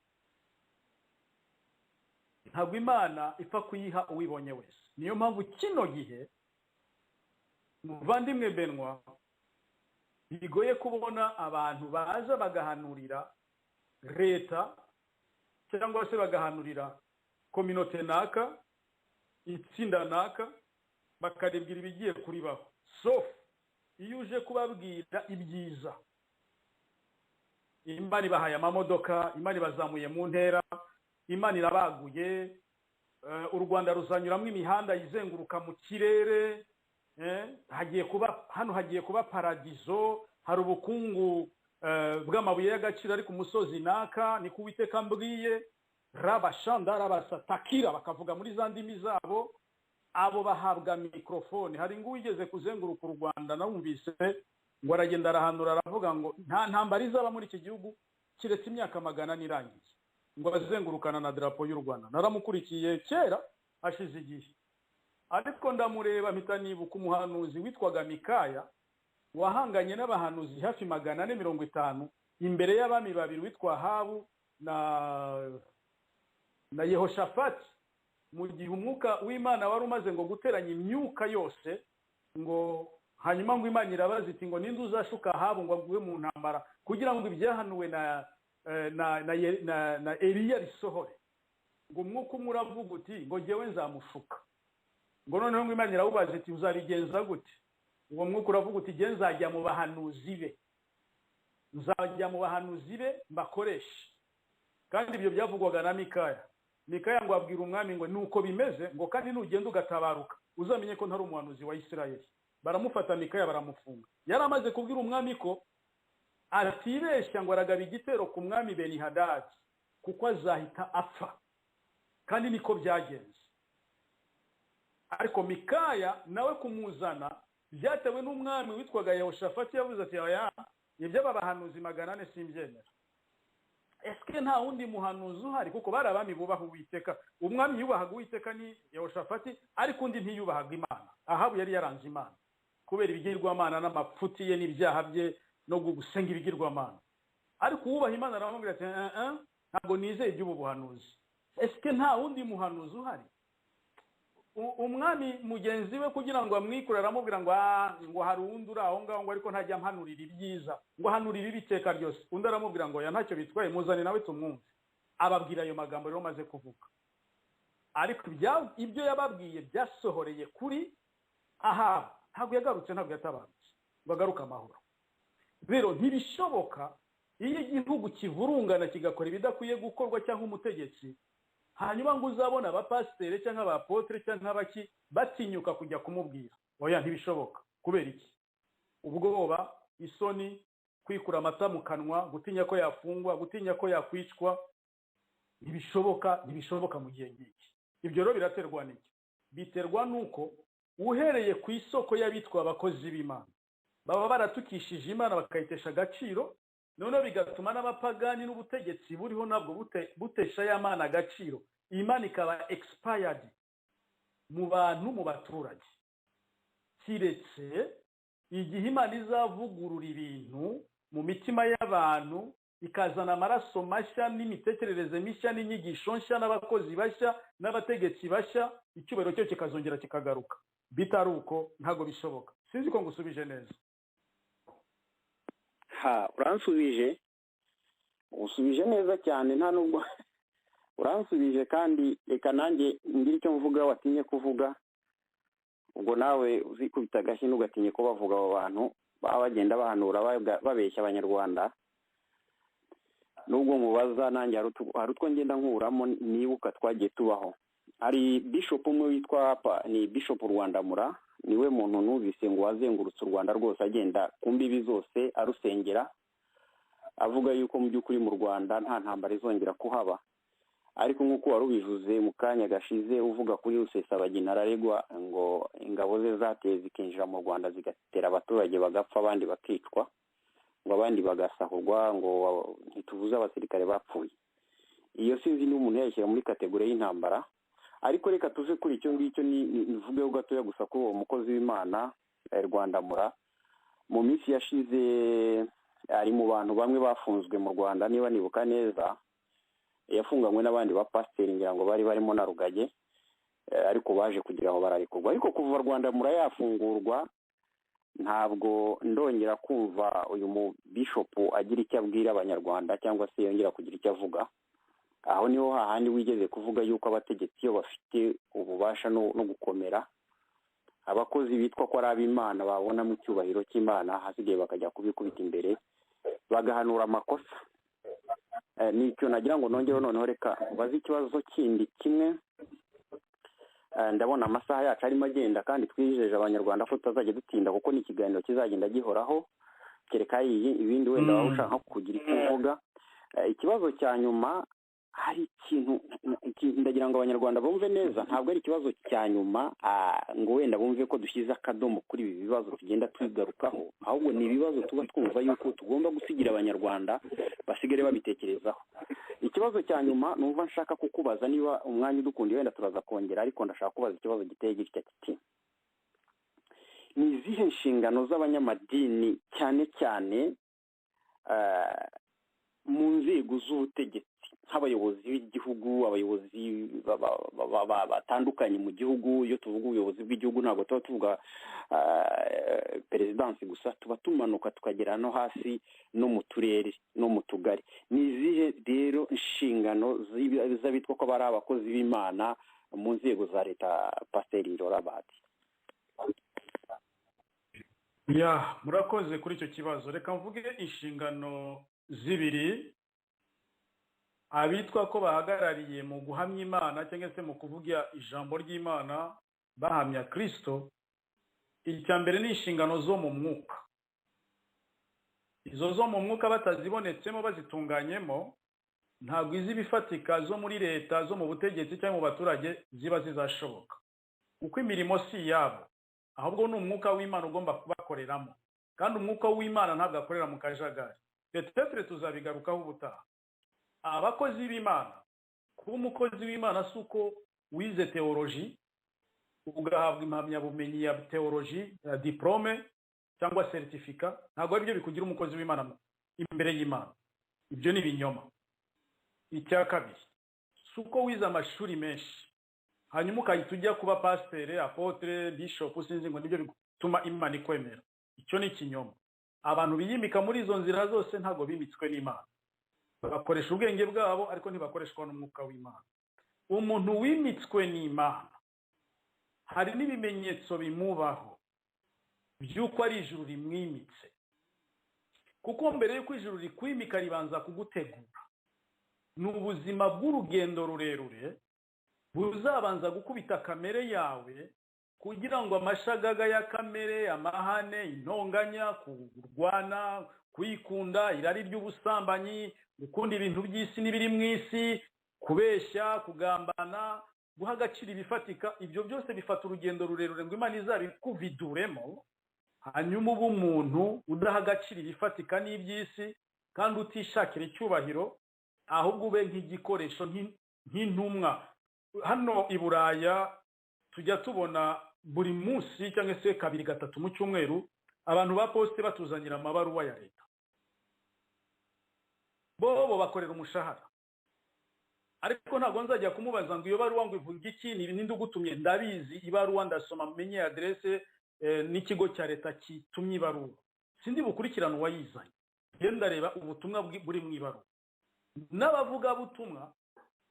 ntabwo Imana ipfa kuyiha uwibonye wese. Niyo mpamvu kino gihe muvandimwe Benwa bigoye kubona abantu baza bagahanurira leta cyangwa se bagahanurira kominote naka, itsinda naka, bakaribwira ibigiye kuribaho, sauf iyo uje kubabwira ibyiza. Imana ibahaye amamodoka, Imana ibazamuye mu ntera, Imana irabaguye, u Rwanda ruzanyuramo imihanda yizenguruka mu kirere, hagiye kuba paradizo, hari ubukungu bw'amabuye y'agaciro ari ku musozi naka, ni Uwiteka mbwiye, rabashanda rabasatakira bakavuga muri za ndimi zabo, abo bahabwa mikrofone. Hari ngo wigeze kuzenguruka u Rwanda nawumvise ngo aragenda arahanura aravuga ngo nta ntambara izaba muri iki gihugu kiretse imyaka 100 nirangiye, ngo bazengurukana na drapo y'u Rwanda. Naramukurikiye kera ashize igihe, ariko ndamureba mpita nibuka umuhanuzi witwaga Mikaya wahanganye n'abahanuzi hafi 450 imbere y'abami babiri witwa Ahabu na Yehoshafati, mu gihe umwuka w'Imana wari umaze ngo guteranya imyuka yose, ngo hanyuma ngo Imana irabaza iti ngo ninde uzashuka Ahabu ngo aguye mu ntambara kugira ngo ibyahanuwe na Eliya risohore. Ngo umwuka umwe uravuga uti ngo jyewe nzamushuka. Ngo noneho ngo Imana irawubaza iti uzabigenza gute? Uwo mwuka uravuga uti jye nzajya mu bahanuzi be, mbakoreshe. Kandi ibyo byavugwaga na Mikaya. Mikaya ngo abwira umwami ngo nuko bimeze, ngo kandi nugenda ugatabaruka uzamenye ko ntari umuhanuzi wa Isirayeli. Baramufata Mikaya baramufunga. Yari amaze kubwira umwami ko atibeshya ngo aragaba igitero ku mwami Benihadadi kuko azahita apfa, kandi niko byagenze. Ariko Mikaya nawe kumuzana byatewe n'umwami witwaga Yehoshafati, yavuze ati oya, ibyo abahanuzi 400 simbyemera. Eske nta wundi muhanuzi uhari? Kuko bari abami bubaha Uwiteka. Umwami yubahaga Uwiteka ni Yehoshafati, ariko undi ntiyubahaga Imana. Ahabu yari yaranze Imana kubera ibigirwamana n'amapfuti ye n'ibyaha bye no gusenga ibigirwamana. Ariko uwubaha Imana aramubwira ati ntabwo nizeye iby'ubu buhanuzi. Eske nta wundi muhanuzi uhari? Umwami mugenzi we kugira ngo amwikure aramubwira ngo hari uwundi uri aho ngaho, ngo ariko ntajya mpanurira ibyiza, ngo hanurira ibiteka ryose. Undi aramubwira ngo ya ntacyo bitwaye, muzane nawe tumwumve. Ababwira ayo magambo rero maze kuvuga. Ariko ibyo yababwiye byasohoreye kuri Ahabu. Ntabwo yagarutse, ntabwo yatabarutse, bagaruka amahoro. Rero ntibishoboka iyo igihugu kivurungana kigakora ibidakwiye gukorwa cyangwa umutegetsi, hanyuma ngo uzabona abapasiteri cyangwa abapotre cyangwa abaki batinyuka kujya kumubwira. Oya, ntibishoboka. Kubera iki? Ubwoba, isoni, kwikura amata mu kanwa, gutinya ko yafungwa, gutinya ko yakwicwa. Ntibishoboka mu gihe ngiki. Ibyo rero biraterwa n'iki? Biterwa nuko uhereye ku isoko y'abitwa abakozi b'Imana baba baratukishije Imana bakayitesha agaciro, noneho bigatuma n'abapagani n'ubutegetsi buriho nabwo butesha y'Imana agaciro. Imana ikaba expired mu bantu, mu baturage. Kiretse igihe Imana izavugurura ibintu mu mitima y'abantu, ikazana amaraso mashya n'imitekerereze mishya n'inyigisho nshya n'abakozi bashya n'abategetsi bashya, icyubahiro cyo kikazongera kikagaruka. Bitari uko ntago bishoboka. Sinzi ko ngusubije neza. Usubije neza cyane, nta nubwo uransubije, kandi reka nanjye ngira icyo mvuga watinye kuvuga. Ubwo nawe uzikubita agashyi n'ugatinye ko bavuga abo bantu baba bagenda bahanura babeshya abanyarwanda. Nubwo mubaza nanjye hari utwo ngenda nkuramo nibuka twagiye tubaho. Hari bishop umwe witwa ni Bishop Rwandamura, niwe muntu nuzise ngo wazengurutse u Rwanda rwose agenda ku mbibi zose arusengera, avuga yuko mu by'ukuri mu Rwanda nta ntambara izongera kuhaba. Ariko nk'uko warubivuze mu kanya gashize uvuga kuri Rusesabagina, araregwa ngo ingabo ze zateye zikinjira mu Rwanda zigatera abaturage bagapfa, abandi bakicwa, ngo abandi bagasahurwa, ngo ntituvuze abasirikare bapfuye. Iyo sinzi n'umuntu yashyira muri kategori y'intambara. ariko reka tuve kuri icyo ngicyo nivugeho gatoya gusa ko uwo mukozi w'Imana Rwandamura mu minsi yashize ari mu bantu bamwe bafunzwe mu Rwanda niba nibuka neza, yafunganywe n'abandi bapasiteri ngira ngo bari barimo na Rugage, ariko baje kugira aho bararekurwa. Ariko kuva Rwandamura yafungurwa ntabwo ndongera kumva uyu mu bishop agira icyo abwira abanyarwanda cyangwa se yongera kugira icyo avuga. Aho niho hahandi wigeze kuvuga yuko abategetsi iyo bafite ububasha no gukomera, abakozi bitwa ko ari ab'Imana babona mu cyubahiro cy'Imana, hasigaye bakajya kubikubita imbere bagahanura amakosa. Nicyo nagira ngo nongereho noneho, reka bazi ikibazo kindi kimwe. Ndabona amasaha yacu arimo agenda kandi twijeje abanyarwanda ko tutazajya dutinda kuko ni ikiganiro kizagenda gihoraho, kereka ibindi wenda waba ushaka kugira icyo uvuga. Ikibazo cya nyuma, hari ikintu ndagira ngo abanyarwanda bumve neza, ntabwo ari ikibazo cya nyuma ngo wenda bumve ko dushyize akadomo kuri ibi bibazo tugenda twigarukaho, ahubwo ni ibibazo tuba twumva yuko tugomba gusigira abanyarwanda basigare babitekerezaho. Ikibazo cya nyuma numva nshaka kukubaza, niba umwanya udukundiye wenda turaza kongera, ariko ndashaka kubaza ikibazo giteye gitya kiti: ni izihe nshingano z'abanyamadini cyane cyane mu nzego z'ubutegetsi, nk'abayobozi b'igihugu, abayobozi batandukanye mu gihugu? Iyo tuvuga ubuyobozi bw'igihugu ntabwo tuba tuvuga perezidansi gusa, tuba tumanuka tukagera no hasi no mu turere no mu tugari. Ni izihe rero inshingano z'abitwa ko bari abakozi b'Imana mu nzego za leta, Pasiteri Rorabati? Murakoze kuri icyo kibazo. Reka mvuge inshingano zibiri abitwa ko bahagarariye mu guhamya Imana cyangwa se mu kuvuga ijambo ry'Imana bahamya Kristo. Icya mbere ni inshingano zo mu mwuka. Izo zo mu mwuka batazibonetsemo, bazitunganyemo, ntabwo izi bifatika zo muri leta, zo mu butegetsi cyangwa mu baturage ziba zizashoboka, kuko imirimo si yabo, ahubwo ni umwuka w'Imana ugomba kubakoreramo, kandi umwuka w'Imana ntabwo akorera mu kajagari. Petetre tuzabigarukaho ubutaha. Abakozi b'Imana, kuba umukozi w'Imana si uko wize teoloji ugahabwa impamyabumenyi ya teoloji, diplome cyangwa certificat, ntabwo ari byo bikugira umukozi w'Imana imbere y'Imana. Ibyo ni ibinyoma. Icya kabiri, si uko wize amashuri menshi hanyuma ukahita ujya kuba pasiteri, apotre, bishop, sinzi ngo nibyo bituma Imana ikwemera. Icyo ni ikinyoma. Abantu biyimika muri izo nzira zose ntabwo bimitswe n'Imana, bakoresha ubwenge bwabo ariko ntibakoreshwa n'umwuka w'Imana. Umuntu wimitswe n'Imana hari n'ibimenyetso bimubaho by'uko ari ijuru rimwimitse, kuko mbere y'uko ijuru rikwimika ribanza kugutegura. Ni ubuzima bw'urugendo rurerure buzabanza gukubita kamere yawe kugira ngo amashagaga ya kamere, amahane, intonganya, kurwana, kwikunda, irari ry'ubusambanyi, gukunda ibintu by'isi n'ibiri mu isi, kubeshya, kugambana, guha agaciro ibifatika, ibyo byose bifata urugendo rurerure ngo Imana izabikuviduremo, hanyuma uba umuntu udaha agaciro ibifatika n'iby'isi kandi utishakira icyubahiro, ahubwo ube nk'igikoresho, nk'intumwa. Hano i Buraya tujya tubona buri munsi cyangwa se kabiri gatatu mu cyumweru abantu ba poste batuzanira amabaruwa ya leta. Bo bakorera umushahara, ariko ntabwo nzajya kumubaza ngo iyo baruwa ngo ivuga iki, ni ibintu ndugutumye. Ndabizi ibaruwa, ndasoma, menye adresse n'ikigo cya leta kitumye ibaruwa, sindi bukurikirana uwayizanye, ngenda reba ubutumwa buri mu ibaruwa. N'abavuga butumwa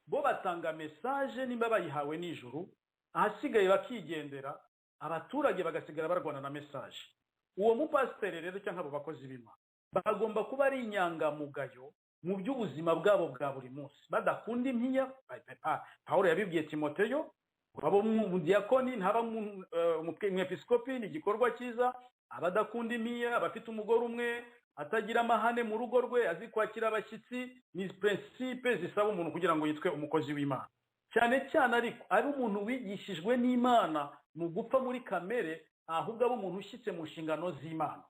bo batanga message nimba bayihawe n'ijuru, ahasigaye bakigendera, abaturage bagasigara barwana na message. Uwo mupasiteri rero cyangwa abo bakozi b'Imana bagomba kuba ari inyangamugayo mu by'ubuzima bwabo bwa buri munsi, badakunda impiya. Pawulo yabibwiye Timoteyo, abo mu diakoni ntaba mu episkopi, ni igikorwa cyiza. Abadakunda impiya, abafite umugore umwe, atagira amahane mu rugo rwe, azi kwakira abashyitsi, ni principe zisaba umuntu kugira ngo yitwe umukozi w'Imana. Cyane cyane ariko ari umuntu wigishijwe n'Imana mu gupfa muri kamere, ahubwo abo umuntu ushyitse mu nshingano z'Imana.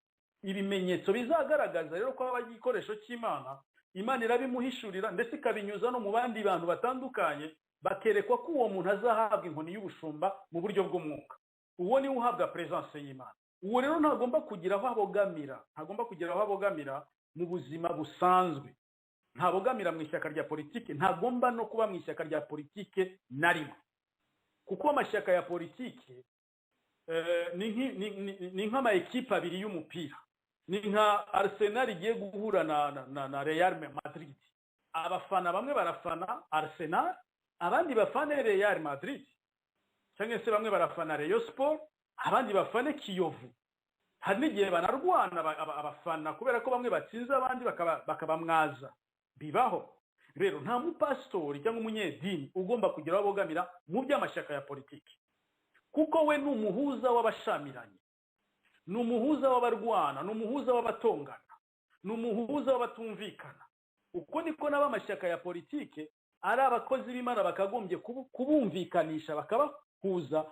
Ibimenyetso bizagaragaza rero ko aba igikoresho cy'Imana, Imana irabimuhishurira ndetse ikabinyuza no mu bandi bantu batandukanye, bakerekwa ko uwo muntu azahabwa inkoni y'ubushumba mu buryo bw'umwuka. Uwo niwe uhabwa presence y'Imana. Uwo rero ntagomba kugira aho abogamira mu buzima busanzwe. Ntabogamira mu ishyaka rya politike, ntagomba no kuba mu ishyaka rya politike na rimwe. Kuko amashyaka ya politike ni nk'ama ekipa abiri y'umupira. Ni nka Arsenal igiye guhura na Real Madrid. Abafana bamwe barafana Arsenal, abandi bafana Real Madrid. Cyangwa se bamwe barafana Rayon Sport, abandi bafana Kiyovu. Hari n'igihe banarwana abafana kubera ko bamwe batsinze abandi bakabamwaza. Bibaho. Rero nta mupastori cyangwa umunyedini ugomba kugira abogamira mu by'amashyaka ya politiki. Kuko we n'umuhuza w'abashamiranye. N'umuhuza w'abarwana, n'umuhuza w'abatongana, n'umuhuza w'abatumvikana. Uko niko n'abamashyaka ya politike ari abakozi b'Imana bakagombye kubumvikanisha, bakabahuza,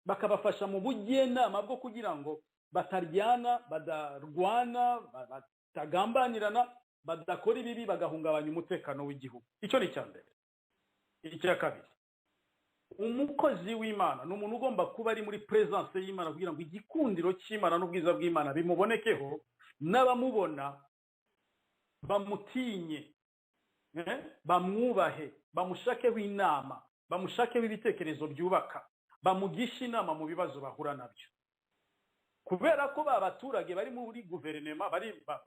bakabafasha mu bugenama bwo kugira ngo bataryana, badarwana, batagambanirana, badakora ibibi, bagahungabanya umutekano w'igihugu. Icyo ni cyambere. Icya kabiri, umukozi w'Imana n'umuntu ugomba kuba ari muri presence y'Imana kugira ngo igikundiro cy'Imana n'ubwiza bw'Imana bimubonekeho, n'abamubona bamutinye, bamwubahe, bamushakeho inama, bamushakeho ibitekerezo byubaka, bamugisha inama mu bibazo bahura nabyo. Kubera ko abaturage bari muri guverinoma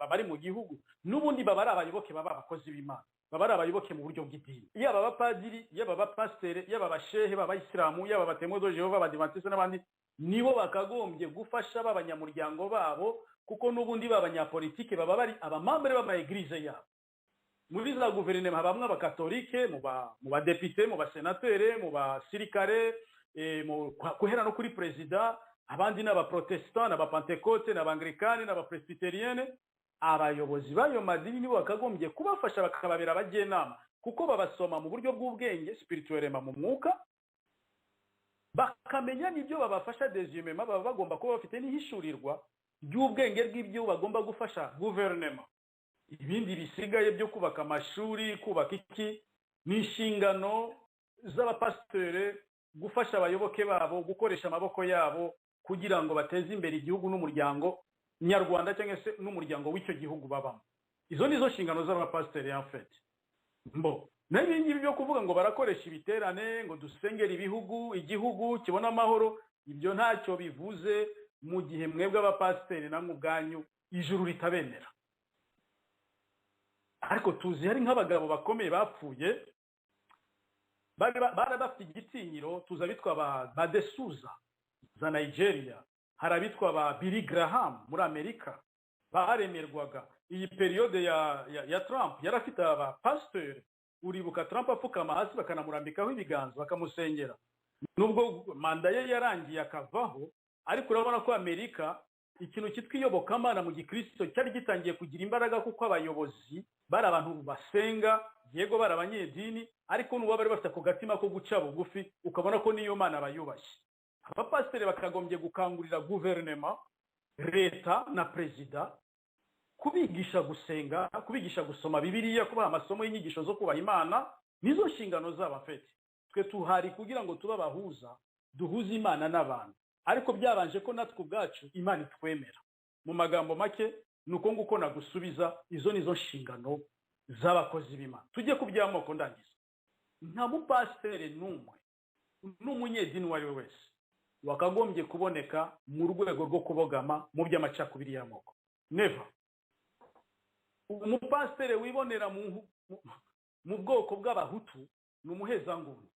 bari mu gihugu n'ubundi babari abayoboke baba abakozi b'Imana, babari abayoboke mu buryo bw'idini. Yaba abapadiri, yaba abapasiteri, yaba abashehe, b'abayisilamu, yaba abatemozi de Jehova, abadivantiste n'abandi, nibo bakagombye gufasha b'abanyamuryango babo, kuko n'ubundi b'abanyapolitike baba bari abamambere b'amaeglise yabo. Muri za guverinoma habamwe abakatolike, mu badepite, mu basenatere, mu basirikare, kuhera no kuri perezida, abandi n'abaprotestant, n'abapentekote, n'abanglikani, n'abapresbyterienne. Abayobozi bayo madini nibo bakagombye kubafasha, bakababera abagenama, kuko babasoma mu buryo bw'ubwenge spirituellement mu mwuka, bakamenya n'ibyo babafasha deuxièmement, baba bagomba kuba bafite n'ihishurirwa ry'ubwenge bw'ibyo bagomba gufasha guverinoma. Ibindi bisigaye byo kubaka amashuri, kubaka iki, n'inshingano z'abapasiteri gufasha abayoboke babo, gukoresha amaboko yabo kugira ngo bateze imbere igihugu n'umuryango nyarwanda cyangwa se n'umuryango w'icyo gihugu babamo. Izo nizo nshingano z'abapasiteri en fait. N'ibindi byo kuvuga ngo barakoresha ibiterane, ngo dusengera igihugu kibona amahoro, ibyo ntacyo bivuze mu gihe mwebwe abapasiteri namwe ubwanyu ijuru ritabemera. Ariko tuzi hari nk'abagabo bakomeye bapfuye, bari bafite igitinyiro, tuza bitwa ba De Souza za Nigeria, harabitwa ba Billy Graham muri Amerika, baremerwaga. Iyi periode ya Trump yarafite aba pastor, uribuka Trump apfukama hasi bakanamurambikaho ibiganza bakamusengera. Nubwo manda ye yarangiye akavaho, ariko urabona ko Amerika ikintu cyitwa iyobokamana mu gikristo cyari gitangiye kugira imbaraga, kuko abayobozi bari abantu basenga, yego bari abanyedini, ariko n'uwo bari bafite ku gatima ko guca bugufi, ukabona ko niyo Mana bayubashye. Abapasiteri bakagombye gukangurira guverinoma, leta na perezida kubigisha gusenga, kubigisha gusoma Bibiliya, kubaha amasomo y'inyigisho zo kubaha Imana. Nizo nshingano z'abafete. Twe tuhari kugira ngo tuba bahuza, duhuze Imana n'abantu, ariko byabanje ko natwe ubwacu Imana itwemera. Mu magambo make nuko nguko nagusubiza, izo nizo nshingano z'abakozi b'Imana. Tujye ku by'amoko ndangiza. Nta mupasiteri n'umwe n'umunyedini wari wese wakagombye kuboneka mu rwego rwo kubogama mu by'amacakubiri y'amoko. Never. Umupasiteri wibonera mu bwoko bw'abahutu ni umuhezanguni.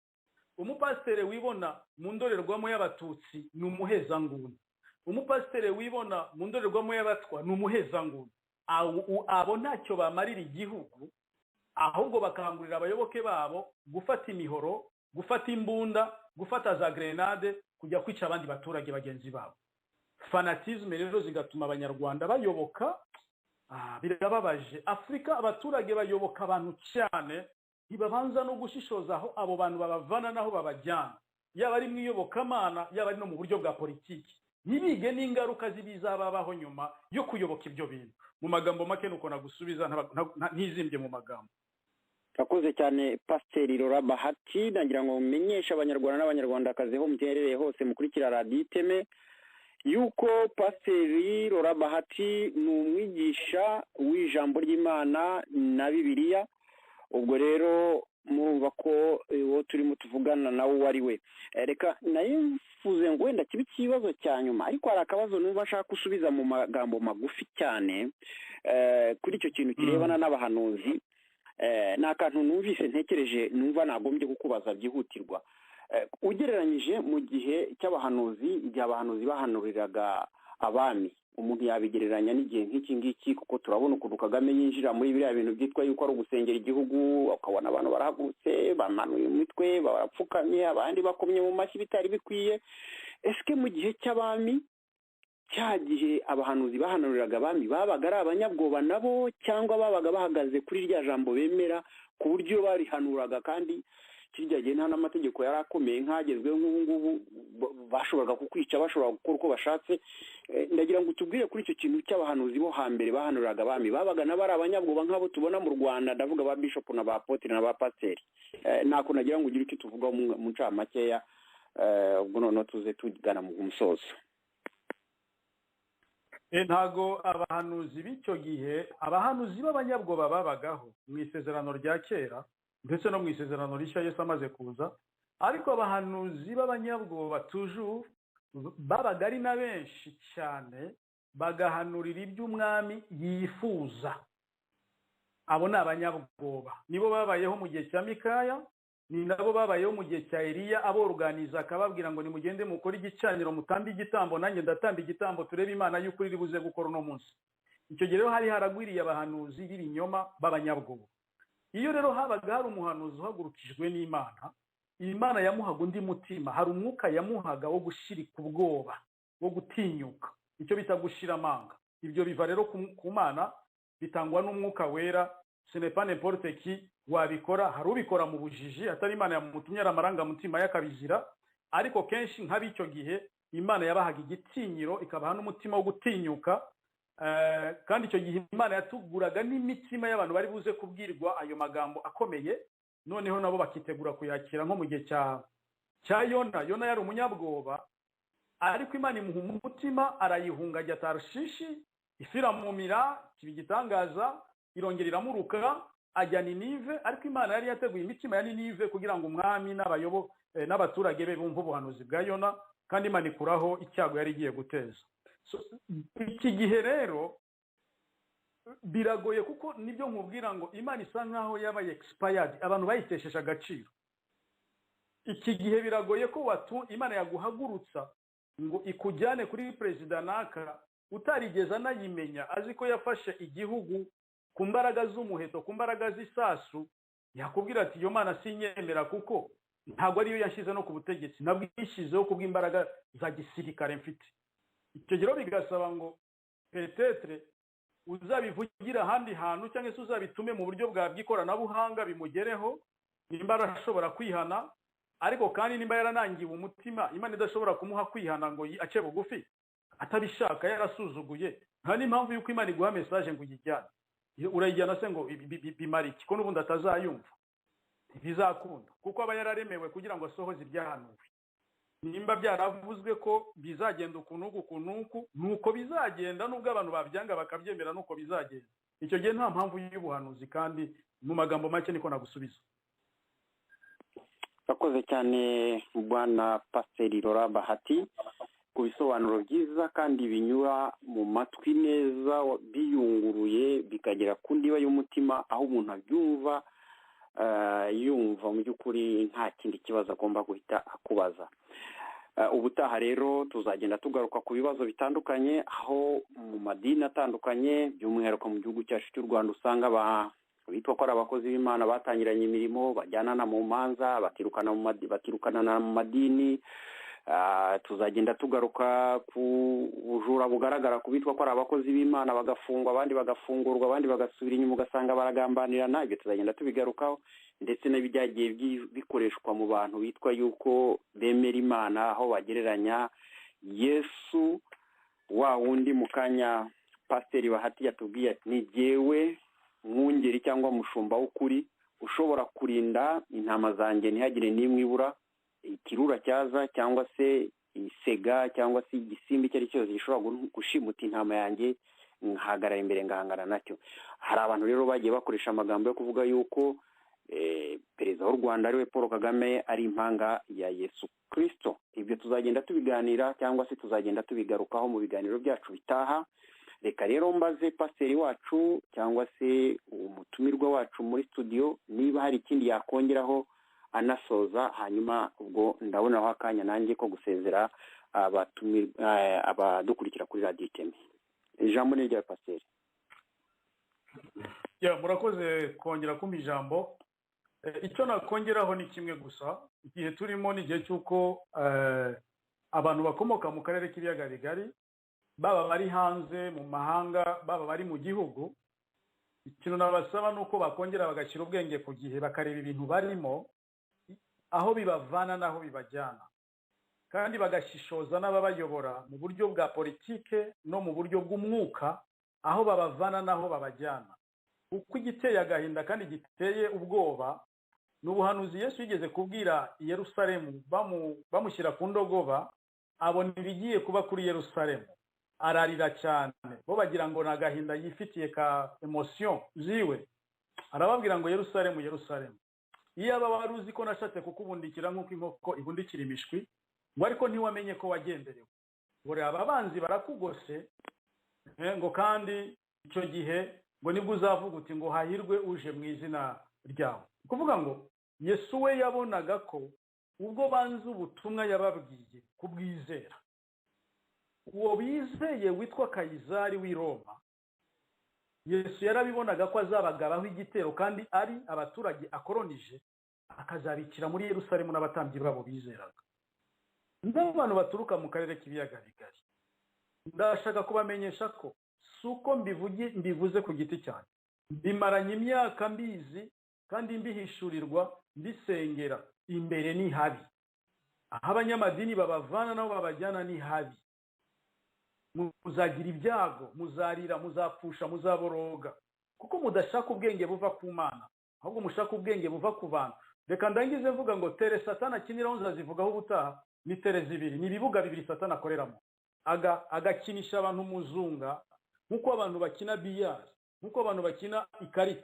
Umupasiteri wibona mu ndorerwamo y'abatutsi ni umuhezanguni. Umupasiteri wibona mu ndorerwamo y'abatwa ni umuhezanguni. Abo ntacyo bamarira igihugu, ahubwo bakangurira abayoboke babo gufata imihoro, gufata imbunda, gufata za grenade, kujya kwica abandi baturage bagenzi babo. Fanatisme rero zigatuma abanyarwanda bayoboka. Birababaje. Afrika abaturage bayoboka abantu cyane, ntibabanza no gushishoza aho abo bantu babavana naho babajyana, yaba ari mwiyobokamana, yaba ari no mu buryo bwa politiki. Nibige n'ingaruka zibizababaho nyuma yo kuyoboka ibyo bintu. Mu magambo make nuko nagusubiza, ntizimbye mu magambo. Urakoze cyane Pasiteri Laurent Bahati, nagira ngo mumenyeshe abanyarwanda n'abanyarwandakazi aho muherereye hose mukurikira radiyo iteme yuko Pasiteri Laurent Bahati ni umwigisha w'ijambo ry'Imana na Bibiliya. Ubwo rero murumva ko uwo turimo tuvugana nawe uwo ari we. Reka nayifuze ngo wenda kibe ikibazo cya nyuma, ariko hari akabazo numva nshaka gusubiza mu magambo magufi cyane kuri icyo kintu kirebana n'abahanuzi. Ni akantu numvise ntekereje numva nagombye kukubaza byihutirwa. Ugereranyije mu gihe cy'abahanuzi, igihe abahanuzi bahanuriraga abami, umuntu yabigereranya n'igihe nk'iki ngiki, kuko turabona ukuntu Kagame yinjira muri biriya bintu byitwa yuko ari ugusengera igihugu, ukabona abantu barahagurutse bamanuye imitwe barapfukamye, abandi bakomye mu mashyi bitari bikwiye. Ese mu gihe cy'abami, cya gihe abahanuzi bahanuriraga abami, babaga ari abanyabwoba nabo, cyangwa babaga bahagaze kuri rya jambo bemera ku buryo barihanuraga, kandi kirya gihe nta n'amategeko yari akomeye nk'agezweho nk'ubu ngubu, bashoboraga kukwica, bashobora gukora uko bashatse. Ndagira ngo tubwire kuri icyo kintu cy'abahanuzi bo hambere bahanuriraga abami, babaga nabo ari abanyabwoba nk'abo tubona mu Rwanda, ndavuga ba bishop na ba apotre na ba pasiteri. Ntako nagira ngo ugire icyo tuvugaho mu ncamakeya, ubwo noneho tuze tugana mu musozo. Ntago abahanuzi b'icyo gihe, abahanuzi b'abanyabwoba babagaho mu isezerano rya kera ndetse no mu isezerano rishya Yesu amaze kuza, ariko abahanuzi b'abanyabwoba toujours babaga ari na benshi cyane, bagahanurira iby'umwami yifuza. Abo ni abanyabwoba, nibo babayeho mu gihe cya Mikaya, ni nabo babayeho mu gihe cya Eliya, aboruganiza akababwira ngo nimugende mukore igicaniro, mutambe igitambo, nanjye ndatamba igitambo, turebe Imana y'ukuri iri buze gukora uno munsi. Icyo gihe rero hari haragwiriye abahanuzi b'ibinyoma b'abanyabwoba. Iyo rero habaga hari umuhanuzi uhagurukijwe n'Imana, Imana yamuhaga undi mutima, hari umwuka yamuhaga wo gushirika ubwoba, wo gutinyuka, icyo bita gushira amanga. Ibyo biva rero ku Mana, bitangwa n'umwuka wera. Ce n'est pas n'importe qui wabikora, hari ubikora mu bujiji, atari Imana yamutumye amarangamutima yakabizira, ariko kenshi nk'ab'icyo gihe Imana yabahaga igitinyiro, ikabaha n'umutima wo gutinyuka. Kandi icyo gihe Imana yatuguraga n'imitima y'abantu bari buze kubwirwa ayo magambo akomeye, noneho nabo bakitegura kuyakira. Nko mu gihe cya Yona, Yona yari umunyabwoba, ariko Imana imuha umutima, arayihunga ajya Tarshishi, ifi iramumira, kiba igitangaza, irongera iramuruka ajya Ninive. Ariko Imana yari yateguye imitima ya Ninive kugira ngo umwami n'abaturage be bumve ubuhanuzi bwa Yona, kandi Imana ikuraho icyago yari igiye guteza. Iki gihe rero biragoye, kuko nibyo nkubwira ngo Imana isa nkaho yabaye expired, abantu bayitesheje agaciro. Iki gihe biragoye ko Imana yaguhagurutsa ngo ikujyane kuri perezida naka utarigeze anayimenya, azi ko yafashe igihugu ku mbaraga z'umuheto, ku mbaraga z'isasu, yakubwira ati iyo Mana sinyemera, kuko ntabwo ariyo yashyize no ku butegetsi, nabwo ishyizeho kubw'imbaraga za gisirikare mfite. Icyo gihe bigasaba ngo petetre uzabivugira ahandi hantu, cyangwa se uzabitume mu buryo bwa bw'ikoranabuhanga bimugereho, nimba arashobora kwihana. Ariko kandi nimba yaranangiwe umutima, Imana idashobora kumuha kwihana ngo ace bugufi, atabishaka yarasuzuguye, nta n'impamvu y'uko Imana iguha message ngo uyijyane. Urayijyana se ngo bimara iki, ko n'ubundi atazayumva? Ntibizakunda, kuko aba yararemewe kugira ngo asohoze ibyahanuwe. Nimba byaravuzwe ko bizagenda ukuntu nuko bizagenda, nubwo abantu babyanga bakabyemera nuko bizagenda. Icyo gihe nta mpamvu y'ubuhanuzi, kandi mu magambo make niko nagusubiza. Urakoze cyane Bwana Pasiteri Laurent Bahati ku bisobanuro byiza kandi binyura mu matwi neza, biyunguruye bikagera ku ndiba y'umutima, aho umuntu abyumva yumva mu by'ukuri nta kindi kibazo agomba guhita akubaza. Ubutaha rero tuzagenda tugaruka ku bibazo bitandukanye, aho mu madini atandukanye, by'umwihariko mu gihugu cyacu cy'u Rwanda, usanga bitwa ko ari abakozi b'Imana batangiranye imirimo, bajyanana mu manza, batirukana mu madini. Tuzagenda tugaruka ku bujura bugaragara ku bitwa ko ari abakozi b'Imana, bagafungwa, abandi bagafungurwa, abandi bagasubira inyuma, ugasanga baragambanirana. Ibyo tuzagenda tubigarukaho, ndetse n'ibyagiye bikoreshwa mu bantu bitwa yuko bemera Imana, aho bagereranya Yesu wa wundi mu kanya Pasiteri Bahati yatubwiye ati ni jyewe mwungeri cyangwa mushumba w'ukuri, ushobora kurinda intama zanjye ntihagire n'imwe ibura, ikirura cyaza cyangwa se isega cyangwa se igisimba icyo ari cyo cyose gishobora gushimuta intama yanjye, nkahagarara imbere ngahangana nacyo. Hari abantu rero bagiye bakoresha amagambo yo kuvuga yuko perezida w'u Rwanda ariwe Paul Kagame ari impanga ya Yesu Kristo. Ibyo tuzagenda tubiganira cyangwa se tuzagenda tubigarukaho mu biganiro byacu bitaha. Reka rero mbaze pasiteri wacu cyangwa se umutumirwa wacu muri studio niba hari ikindi yakongeraho anasoza, hanyuma ubwo ndabonaho akanya nanjye ko gusezera abadukurikira kuri Radio Iteme. Ijambo ni rya pasiteri. Murakoze kongera kumpa ijambo. Icyo nakongeraho ni kimwe gusa, igihe turimo ni igihe cy'uko abantu bakomoka mu karere k'ibiyaga bigari, baba bari hanze mu mahanga, baba bari mu gihugu, ikintu nabasaba ni uko bakongera bagashyira ubwenge ku gihe, bakareba ibintu barimo aho bibavana n'aho bibajyana, kandi bagashishoza n'ababayobora mu buryo bwa politike no mu buryo bw'umwuka, aho babavana n'aho babajyana. Uko igiteye agahinda kandi giteye ubwoba n'ubuhanuzi Yesu yigeze kubwira i Yerusalemu, bamushyira ku ndogoba, abona ibigiye kuba kuri Yerusalemu, ararira cyane, bo bagira ngo nagahinda yifitiye ka emotion ziwe. Arababwira ngo Yerusalemu, Yerusalemu, iyo aba wari uzi ko nashatse kukubundikira nk'uko inkoko ibundikira imishwi, ngo ariko ntiwamenye ko wagenderewe. Bore ababanzi barakugose, ngo kandi icyo gihe ngo nibwo uzavuga uti ngo hahirwe uje mu izina ryawe. Kuvuga ngo Yesu we yabonaga ko ubwo banze ubutumwa yababwiye kubwizera, uwo bizeye witwa Kayizari w'i Roma, Yesu yarabibonaga ko azabagabaho igitero kandi ari abaturage akoronije, akazabikira muri Yerusalemu n'abatambyi babo bizeraga. N'abantu baturuka mu karere k'ibiyaga bigari, ndashaka kubamenyesha ko suko mbivuze ku giti cyane, bimaranye imyaka mbizi kandi mbihishurirwa, mbisengera. Imbere ni habi, aho abanyamadini babavana nabo babajyana ni habi. Muzagira ibyago, muzarira, muzapfusha, muzaboroga, kuko mudashaka ubwenge buva ku Mana, ahubwo mushaka ubwenge buva ku bantu. Reka ndangize mvuga ngo tere Satani akiniraho nzazivugaho ubutaha, ni tere zibiri, ni ibibuga bibiri Satani akoreramo. Agakinisha abantu muzunga, nkuko abantu bakina biyari, nkuko abantu bakina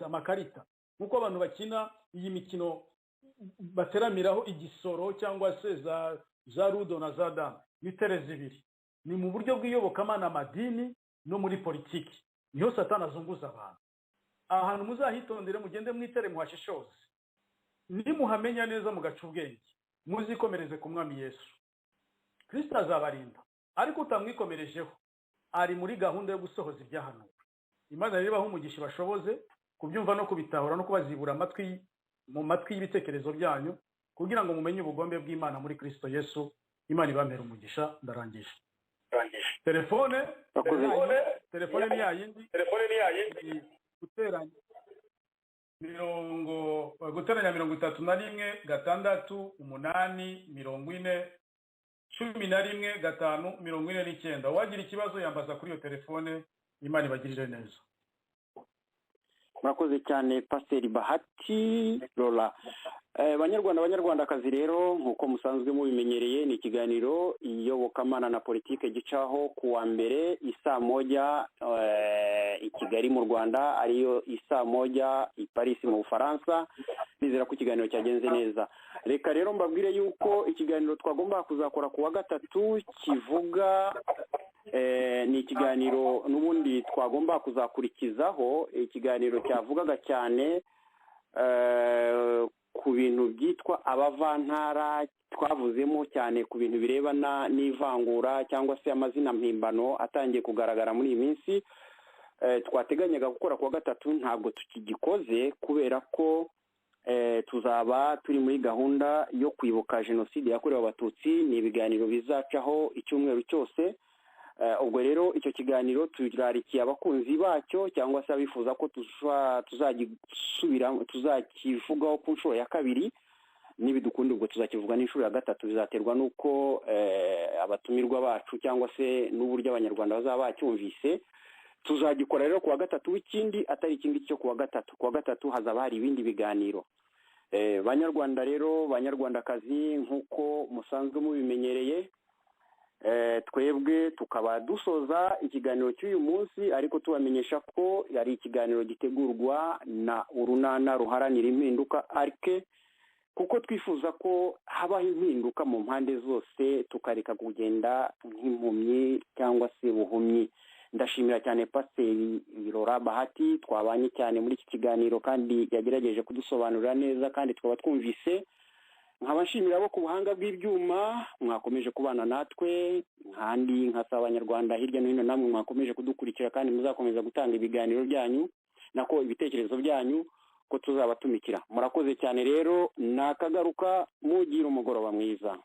amakarita, nkuko abantu bakina iyi mikino bateramiraho igisoro cyangwa se za rudo na za dama. Ni tere zibiri, ni mu buryo bw'iyobokamana, amadini no muri politiki, niho Satani azunguza abantu. Ahantu muzahitondere, mugende mwitere, muhashishoze, nimuhamenya neza mugaca ubwenge, muzikomereze ku Mwami Yesu. Kristo azabarinda, ariko utamwikomerejeho ari muri gahunda yo gusohoza ibyahanuwe. Imana rero baho umugisha bashoboze kubyumva no kubitahura no kubazibura amatwi mu matwi y'ibitekerezo byanyu, kugira ngo mumenye ubugombe bw'Imana muri Kristo Yesu. Imana ibamere umugisha. Ndarangije. Telefone ni yayindi guteranya 31 gatandatu 8 40 11 5 49. Wagira ikibazo yambaza kuri iyo telefone. Imana ibagirire neza. Murakoze cyane Pasiteri Bahati Lola. Banyarwandakazi rero, nkuko musanzwe mubimenyereye, ni ikiganiro iyobokamana na politike gicaho kuwa mbere isaa 1 i Kigali mu Rwanda, ariyo isaa 1 i Paris mu Bufaransa. Nizera ko ikiganiro cyagenze neza. Reka rero mbabwire yuko ikiganiro twagomba kuzakora kuwa gatatu kivuga ni ikiganiro n'ubundi twagomba kuzakurikizaho, ikiganiro cyavugaga cyane ku bintu byitwa abavantara. Twavuzemo cyane ku bintu birebana n'ivangura cyangwa se amazina mpimbano atangiye kugaragara muri iyi minsi. Twateganyaga gukora kuwa gatatu, ntabwo tukigikoze kubera ko tuzaba turi muri gahunda yo kwibuka jenoside yakorewe Abatutsi. Ni ibiganiro bizacaho icyumweru cyose. Ubwo rero icyo kiganiro turarikiye abakunzi bacyo cyangwa se abifuza ko tuzakivugaho ku nshuro ya kabiri. Nibidukunda ubwo tuzakivuga n'inshuro ya gatatu, bizaterwa nuko abatumirwa bacu cyangwa se n'uburyo abanyarwanda bazaba bacyumvise. tuzagikora rero kuwa gatatu w'ikindi atari ikindi cyo kuwa gatatu hazaba hari ibindi biganiro. Banyarwanda rero, banyarwandakazi, nk'uko musanzwe mubimenyereye, twebwe tukaba dusoza ikiganiro cy'uyu munsi, ariko tubamenyesha ko yari ikiganiro gitegurwa na urunana ruharanira impinduka arike, kuko twifuza ko habaho impinduka mu mpande zose, tukareka kugenda nk'impumyi cyangwa se buhumyi. Ndashimira cyane Pasiteri Laurent Bahati, twabanye cyane muri iki kiganiro kandi yagerageje kudusobanurira neza, kandi twaba twumvise. Nkaba nshimira abo ku buhanga bw'ibyuma mwakomeje kubana natwe, kandi nkasaba abanyarwanda hirya no hino namwe mwakomeje kudukurikira, kandi muzakomeza gutanga ibiganiro byanyu nako ibitekerezo byanyu ko tuzabatumikira. Murakoze cyane rero, nakagaruka, mugira umugoroba mwiza.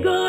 Go